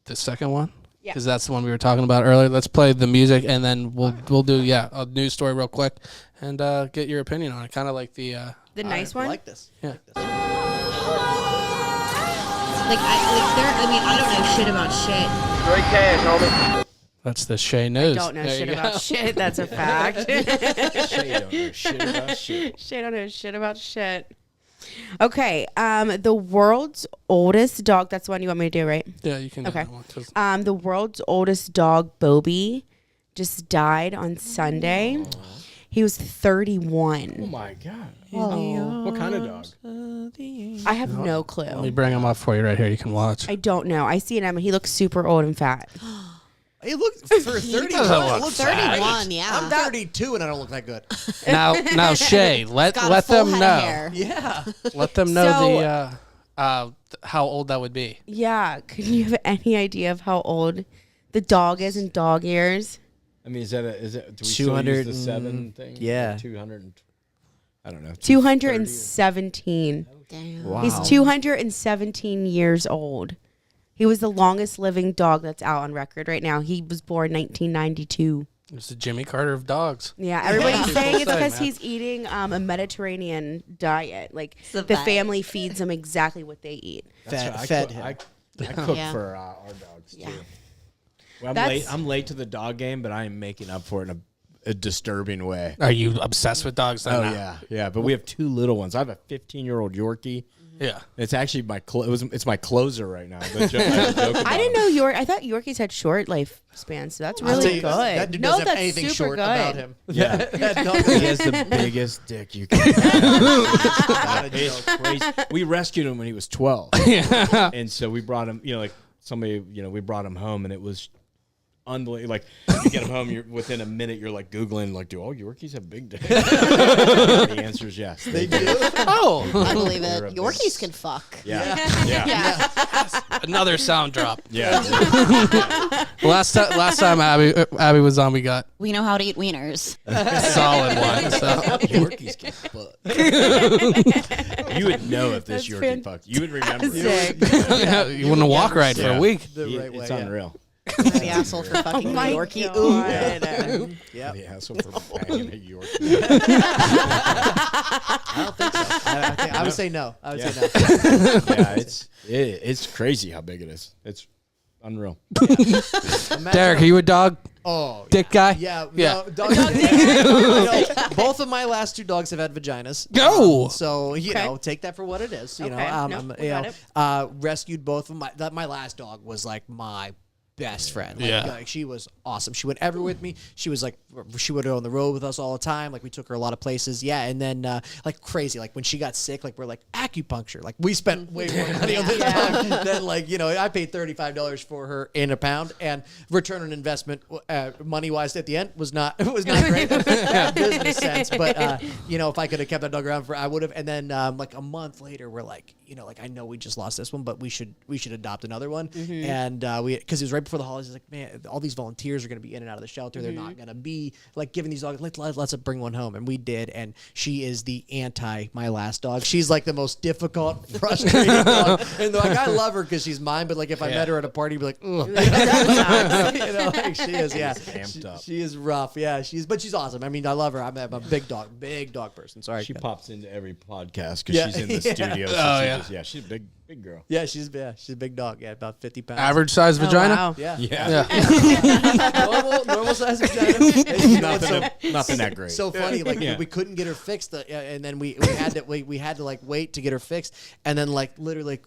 Speaker 2: the second one?
Speaker 5: Yeah.
Speaker 2: Because that's the one we were talking about earlier. Let's play the music and then we'll do a news story real quick and get your opinion on it. Kind of like the
Speaker 5: nice
Speaker 3: I
Speaker 5: one.
Speaker 3: like this.
Speaker 2: Yeah.
Speaker 7: I don't know shit about shit.
Speaker 8: Great cash, homie.
Speaker 2: that's the Shay news.
Speaker 5: Don't know
Speaker 2: There
Speaker 5: shit
Speaker 2: you
Speaker 5: about
Speaker 2: go.
Speaker 5: shit. That's a fact.
Speaker 4: Shay don't know shit about shit.
Speaker 5: Shay don't know shit about shit. Okay. The world's oldest dog. That's the one you want me to do, right?
Speaker 2: Yeah, you can. do
Speaker 5: Okay.
Speaker 2: that one, 'cause-
Speaker 5: The world's oldest dog, Bobby, just died on Sunday. He was 31.
Speaker 4: Oh my god. What kind of dog?
Speaker 5: I have no
Speaker 2: Let me
Speaker 5: clue.
Speaker 2: bring him up for you right here. You can watch.
Speaker 5: I don't know. I see him. He looks super old and fat.
Speaker 3: It looked for 31.
Speaker 2: look
Speaker 3: It looks
Speaker 6: 31, yeah.
Speaker 3: I'm 32 and I don't look that good.
Speaker 2: Now, Shay, let
Speaker 6: Got a
Speaker 2: let
Speaker 6: full
Speaker 2: them
Speaker 6: head
Speaker 2: know.
Speaker 6: of hair.
Speaker 3: Yeah.
Speaker 2: Let them know
Speaker 5: So-
Speaker 2: how old that would be.
Speaker 5: Yeah. Can you have any idea of how old the dog is in dog years?
Speaker 4: I mean, do we still use the 7 thing?
Speaker 3: yeah.
Speaker 4: 200. I don't know.
Speaker 5: 217.
Speaker 6: Damn.
Speaker 3: Wow.
Speaker 5: He's 217 years old. He was the longest living dog that's out on record right now. He was born 1992.
Speaker 2: It's the Jimmy Carter of dogs.
Speaker 5: Yeah, everybody's saying it's
Speaker 2: Say,
Speaker 5: because
Speaker 2: man.
Speaker 5: he's eating a Mediterranean diet. Like
Speaker 6: the
Speaker 5: the
Speaker 6: vibe.
Speaker 5: family feeds him exactly what they eat.
Speaker 3: Fed him.
Speaker 4: I cook
Speaker 6: Yeah.
Speaker 4: for our dogs
Speaker 5: Yeah.
Speaker 4: too. Well,
Speaker 5: That's-
Speaker 4: I'm late to the dog game, but I am making up for it in a disturbing way.
Speaker 2: Are you obsessed with dogs? Then
Speaker 4: Oh
Speaker 2: now?
Speaker 4: yeah. But we have 2 little ones. I have a 15-year-old Yorkie.
Speaker 2: Yeah.
Speaker 4: It's actually it's my closer right now. The joke, I joke about
Speaker 5: I didn't
Speaker 4: him.
Speaker 5: know I thought Yorkies had short lifespans, so that's
Speaker 3: I'll
Speaker 5: really
Speaker 3: tell
Speaker 5: good.
Speaker 3: you, that dude
Speaker 5: no,
Speaker 3: doesn't have
Speaker 5: that's
Speaker 3: anything
Speaker 5: super
Speaker 3: short
Speaker 5: good.
Speaker 3: about him.
Speaker 4: Yeah.
Speaker 3: That dog
Speaker 4: He
Speaker 3: is
Speaker 4: has the biggest dick you can.
Speaker 3: not a
Speaker 4: It's
Speaker 3: joke.
Speaker 4: crazy. We rescued him when he was 12, and so we brought him. We brought him home, and it was unbelievable. Like you get him home, you're within a minute, you're like Googling, like, do all Yorkies have big dicks? The answer is yes. They do.
Speaker 2: Oh,
Speaker 6: I believe it.
Speaker 4: You're a
Speaker 6: Yorkies can fuck.
Speaker 4: Yeah. Yeah.
Speaker 2: another sound drop.
Speaker 4: Yeah.
Speaker 2: Last time Abby was on, we got
Speaker 6: We know how to eat wieners.
Speaker 2: a solid one. So.
Speaker 4: Yorkies can fuck. You would know if this
Speaker 5: That's
Speaker 4: Yorkie fucked. You would remember.
Speaker 5: Sick.
Speaker 2: You wouldn't walk right for
Speaker 4: Yeah.
Speaker 2: a week.
Speaker 3: The right way.
Speaker 4: It's
Speaker 3: yeah.
Speaker 4: unreal.
Speaker 6: The asshole for fucking
Speaker 5: Oh my
Speaker 6: Yorkie.
Speaker 5: God.
Speaker 6: Ooh.
Speaker 3: Yep.
Speaker 4: The asshole for banging a Yorkie.
Speaker 3: I don't think so. I would say no. I would say no.
Speaker 4: Yeah, it's crazy how big it is. It's unreal.
Speaker 3: Imagine
Speaker 2: Derek, are you a dog
Speaker 3: Oh,
Speaker 2: dick guy?
Speaker 3: yeah.
Speaker 2: Yeah.
Speaker 3: No, dogs, both of my last 2 dogs have had vaginas.
Speaker 2: Go.
Speaker 3: So
Speaker 5: Okay.
Speaker 3: take that for what it is. You
Speaker 5: Okay.
Speaker 3: know,
Speaker 5: Nope, we got it.
Speaker 3: rescued both of my last dog was like my best friend. Like,
Speaker 2: Yeah.
Speaker 3: like, she was awesome. She went everywhere with me. She was like, she would go on the road with us all the time. Like we took her a lot of places. Yeah. And then like crazy, like when she got sick, like we're like acupuncture. Like we spent way more money on this dog than like, I paid $35 for her in a pound, and return on investment money wise at the end was not great. Bad business sense. But if I could have kept that dog around I would have. And then like a month later, we're like, like I know we just lost this one, but we should adopt another one. And because it was right before the holidays, he's like, man, all these volunteers are going to be in and out of the shelter. They're not going to be like giving these dogs. Let's bring one home, and we did. And she is the anti my last dog. She's like the most difficult, frustrating dog. And like I love her because she's mine, but like if I met her at a party, I'd be like, ugh. Like she is, yeah.
Speaker 4: Amped up.
Speaker 3: She is rough, yeah. She's awesome. I mean, I love her. I'm a big dog person. Sorry,
Speaker 4: She pops into every podcast because she's in the studio. So she's a big girl.
Speaker 3: Yeah, she's a big dog. Yeah, about 50 pounds.
Speaker 2: Average size vagina.
Speaker 5: Wow.
Speaker 3: Yeah. normal size vagina.
Speaker 4: Nothing that great.
Speaker 3: So funny, like we couldn't get her fixed, and then we had to like wait to get her fixed, and then like literally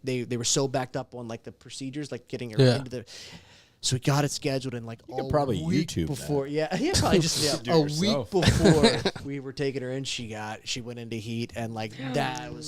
Speaker 3: they were so backed up on like the procedures, like getting her into the. So we got it scheduled in like a
Speaker 4: probably
Speaker 3: week
Speaker 4: YouTube
Speaker 3: before. That. Yeah, probably just a week before we were taking her in. She went into heat, and like that was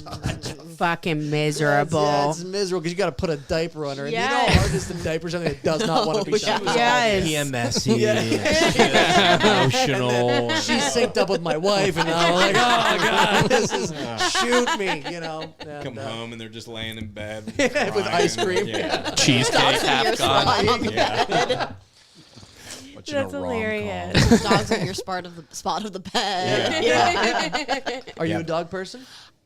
Speaker 3: such
Speaker 5: Fucking miserable.
Speaker 3: Yeah, it's miserable because you got to put a diaper on her, and you know
Speaker 5: Yes.
Speaker 3: how hard it is to diaper something that does not want to be done.
Speaker 5: Yes.
Speaker 4: PMSy, emotional.
Speaker 3: She's synced up with my wife, and I'm like, oh god, this is shoot me, you know. And,
Speaker 4: Come home and they're just laying in bed
Speaker 3: with
Speaker 4: crying.
Speaker 3: ice cream.
Speaker 4: Yeah.
Speaker 2: Cheesecake half
Speaker 6: Your
Speaker 2: gone.
Speaker 6: spot on the bed.
Speaker 4: Watching
Speaker 5: That's
Speaker 4: a rom-com.
Speaker 5: hilarious.
Speaker 6: Dogs are your spot of the bed. Yeah.
Speaker 3: Are you a dog person?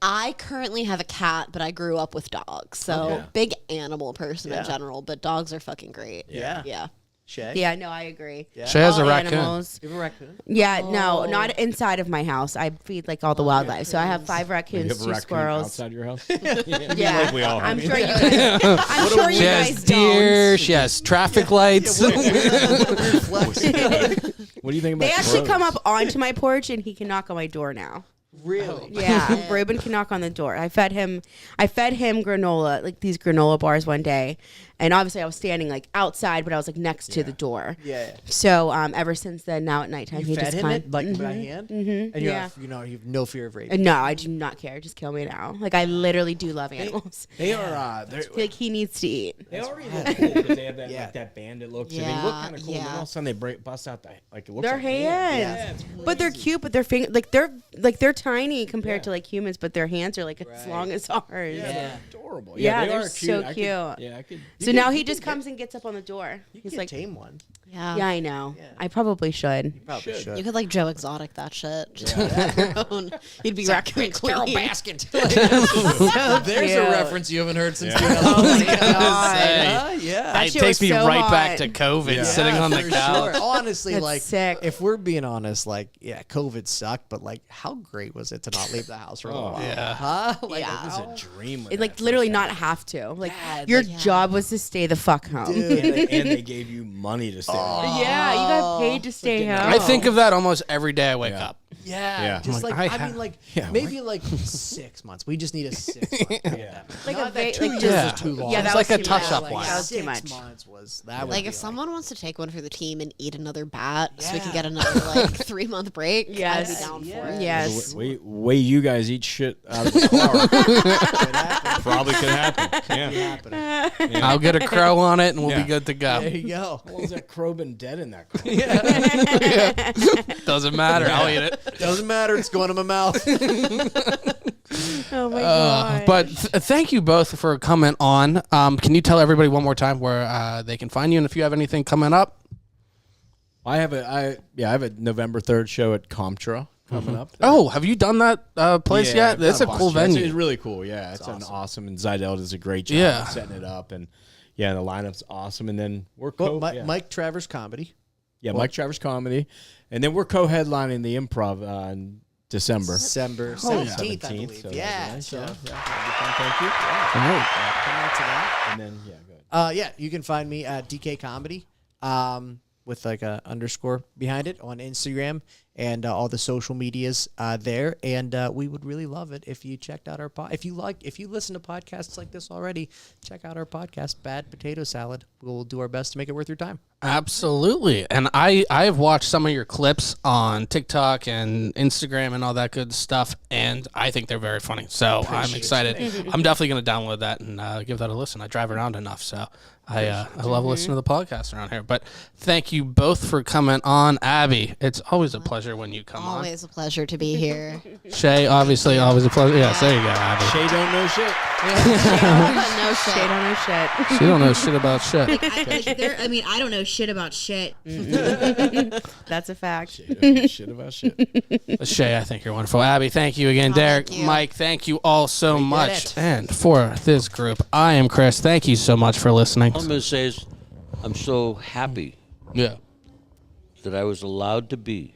Speaker 6: I currently have a cat, but I grew up with dogs, so big animal person in general. But dogs are fucking great.
Speaker 3: Yeah. Shay?
Speaker 5: Yeah, no, I agree.
Speaker 3: Yeah.
Speaker 2: She has
Speaker 5: All
Speaker 2: a raccoon.
Speaker 5: animals.
Speaker 3: You have a raccoon?
Speaker 5: Yeah, no, not inside of my house. I feed like all the wildlife. So I have 5
Speaker 4: You
Speaker 5: raccoons,
Speaker 4: have a
Speaker 5: 2
Speaker 4: raccoon
Speaker 5: squirrels.
Speaker 4: outside your house?
Speaker 5: Yeah,
Speaker 4: Like we all have.
Speaker 5: I'm sure you guys. I'm sure you
Speaker 2: She has
Speaker 5: guys
Speaker 2: deer.
Speaker 5: don't.
Speaker 2: She has traffic lights.
Speaker 4: What do you think about
Speaker 5: They actually
Speaker 4: crows?
Speaker 5: come up onto my porch, and he can knock on my door now.
Speaker 3: Really?
Speaker 5: Yeah, Reuben can knock on the door. I fed him granola, like these granola bars one day, and obviously I was standing like outside, but I was like next to the door.
Speaker 3: Yeah.
Speaker 5: So ever since then, now at nighttime,
Speaker 3: You
Speaker 5: he
Speaker 3: fed
Speaker 5: just
Speaker 3: him
Speaker 5: kind
Speaker 3: it like by hand? And you have no fear of rape.
Speaker 5: No, I do not care. Just kill me now. Like I literally do love animals.
Speaker 4: They are.
Speaker 5: Like he needs to eat.
Speaker 4: They already look cool because they have that like that bandit look. So they
Speaker 6: Yeah,
Speaker 4: look kind of cool. And then
Speaker 6: yeah.
Speaker 4: all of a sudden they bust out it looks
Speaker 5: Their
Speaker 4: like hands.
Speaker 5: hands, but they're cute. But their finger, they're tiny compared to like humans. But their hands are like as long as ours.
Speaker 3: Yeah.
Speaker 4: Adorable.
Speaker 5: Yeah,
Speaker 4: they
Speaker 5: they're
Speaker 4: are
Speaker 5: so
Speaker 4: cute.
Speaker 5: cute.
Speaker 4: I could.
Speaker 5: So now he just comes and gets up on the door.
Speaker 3: You
Speaker 5: He's
Speaker 3: can
Speaker 5: like,
Speaker 3: tame one.
Speaker 6: Yeah.
Speaker 5: yeah, I know.
Speaker 3: Yeah.
Speaker 5: I probably should.
Speaker 3: Probably should.
Speaker 6: You could like Joe Exotic that shit. Just have your own. You'd be raccoon queen.
Speaker 3: Baskin.
Speaker 5: So
Speaker 3: There's
Speaker 5: cute.
Speaker 3: a reference you haven't heard since
Speaker 5: Oh my
Speaker 3: 2000.
Speaker 5: God.
Speaker 3: Yeah.
Speaker 2: It
Speaker 5: shit
Speaker 2: takes
Speaker 5: was
Speaker 2: me
Speaker 5: so
Speaker 2: right back
Speaker 5: hot.
Speaker 2: to COVID,
Speaker 3: Yeah,
Speaker 2: sitting on the
Speaker 3: for
Speaker 2: couch.
Speaker 3: sure. Honestly,
Speaker 5: That's
Speaker 3: like,
Speaker 5: sick.
Speaker 3: if we're being honest, like, yeah, COVID sucked, but like, how great was it to not leave the house for a little while?
Speaker 2: yeah.
Speaker 3: Huh? Like,
Speaker 6: Yeah.
Speaker 4: It was a dream.
Speaker 5: It, like literally not have to. Like
Speaker 3: Yeah,
Speaker 5: your
Speaker 3: like-
Speaker 5: job was to stay the fuck home.
Speaker 4: and they gave you money to stay. home.
Speaker 5: Yeah, you got paid to stay home.
Speaker 2: I think of that almost every day I wake up.
Speaker 3: Yeah, just
Speaker 2: I'm
Speaker 3: like,
Speaker 2: like,
Speaker 3: I mean, like,
Speaker 4: Yeah,
Speaker 3: maybe like 6 months. We just need a 6 month.
Speaker 4: Yeah.
Speaker 5: like
Speaker 3: Not
Speaker 5: a
Speaker 3: that
Speaker 5: va-
Speaker 3: 2
Speaker 5: like
Speaker 3: years
Speaker 2: just-
Speaker 3: is too long.
Speaker 5: Yeah, that
Speaker 2: It's
Speaker 5: was
Speaker 2: like a
Speaker 5: too
Speaker 2: touch-up
Speaker 5: much.
Speaker 2: one.
Speaker 5: That was too
Speaker 3: 6
Speaker 5: much.
Speaker 3: months was that.
Speaker 6: Like
Speaker 3: would
Speaker 6: if
Speaker 3: be
Speaker 6: someone wants to take one for the team and eat another bat, so we can
Speaker 3: Yeah.
Speaker 6: get another like 3-month break,
Speaker 5: Yes.
Speaker 6: I'd be down for it.
Speaker 5: Yes.
Speaker 4: Way you guys eat shit out of the car. Probably could happen. Yeah.
Speaker 2: I'll get a crow on it, and we'll
Speaker 4: Yeah.
Speaker 2: be good to
Speaker 3: there
Speaker 2: go.
Speaker 3: you go.
Speaker 4: How long has that crow been dead in that car?
Speaker 2: Doesn't matter. I'll eat it.
Speaker 3: Doesn't matter. It's going to my mouth.
Speaker 5: Oh my god.
Speaker 2: But thank you both for coming on. Can you tell everybody one more time where they can find you, and if you have anything coming up?
Speaker 4: I have a November 3rd show at Comtra coming up.
Speaker 2: Oh, have you done that place
Speaker 4: Yeah,
Speaker 2: yet?
Speaker 4: I've
Speaker 2: That's a
Speaker 4: done
Speaker 2: cool
Speaker 4: bunch. It's
Speaker 2: venue.
Speaker 4: really cool. Yeah, it's an awesome. And Zidell does a great job
Speaker 2: Yeah.
Speaker 4: of setting it up, and the lineup's awesome. And then we're
Speaker 3: Well,
Speaker 4: Mike
Speaker 3: Travers Comedy.
Speaker 4: Mike Travers Comedy, and then we're co-headlining the Improv in December.
Speaker 3: December
Speaker 2: Oh, yeah.
Speaker 3: 17th, I believe.
Speaker 4: so
Speaker 3: Yeah.
Speaker 4: nice,
Speaker 3: So,
Speaker 4: yeah. Thank you.
Speaker 2: All right.
Speaker 3: come out to that.
Speaker 4: And then go ahead.
Speaker 3: Yeah, you can find me at DK Comedy with like a underscore behind it on Instagram and all the social medias there. And we would really love it if you checked out our if you listen to podcasts like this already, check out our podcast, Bad Potato Salad. We'll do our best to make it worth your time.
Speaker 2: Absolutely. And I have watched some of your clips on TikTok and Instagram and all that good stuff, and I think they're very funny. So I'm excited. I'm definitely going to download that and give that a listen. I drive around enough, so I love listening to the podcast around here. But thank you both for coming on. Abby, it's always a pleasure when you come
Speaker 6: Always a pleasure to be here.
Speaker 2: on. Shay, obviously, always a pleasure. Yes, there you go, Abby.
Speaker 4: Shay don't know shit.
Speaker 6: No shit.
Speaker 5: Shade on her shit.
Speaker 2: She don't know shit about shit.
Speaker 7: I don't know shit about shit.
Speaker 5: That's a fact.
Speaker 4: Shit about shit.
Speaker 2: Shay, I think you're wonderful. Abby, thank you again. Derek,
Speaker 6: thank you.
Speaker 2: Mike, thank you all so much.
Speaker 3: it.
Speaker 2: And for this group, I am Chris. Thank you so much for listening.
Speaker 8: All I'm going to say is I'm so happy
Speaker 2: Yeah.
Speaker 8: that I was allowed to be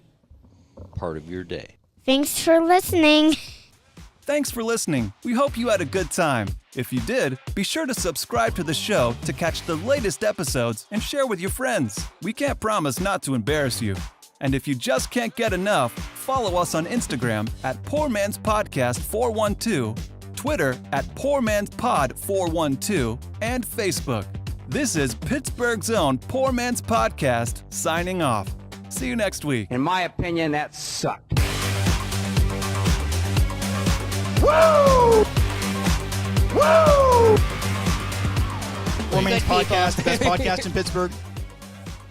Speaker 8: part of your day.
Speaker 9: Thanks for listening.
Speaker 10: Thanks for listening. We hope you had a good time. If you did, be sure to subscribe to the show to catch the latest episodes and share with your friends. We can't promise not to embarrass you. And if you just can't get enough, follow us on Instagram at Poor Man's Podcast 412, Twitter at Poor Man's Pod 412, and Facebook. This is Pittsburgh's own Poor Man's Podcast signing off. See you next week.
Speaker 11: In my opinion, that sucked.
Speaker 1: Woo! Woo!
Speaker 3: Poor Man's Podcast, the best podcast in Pittsburgh.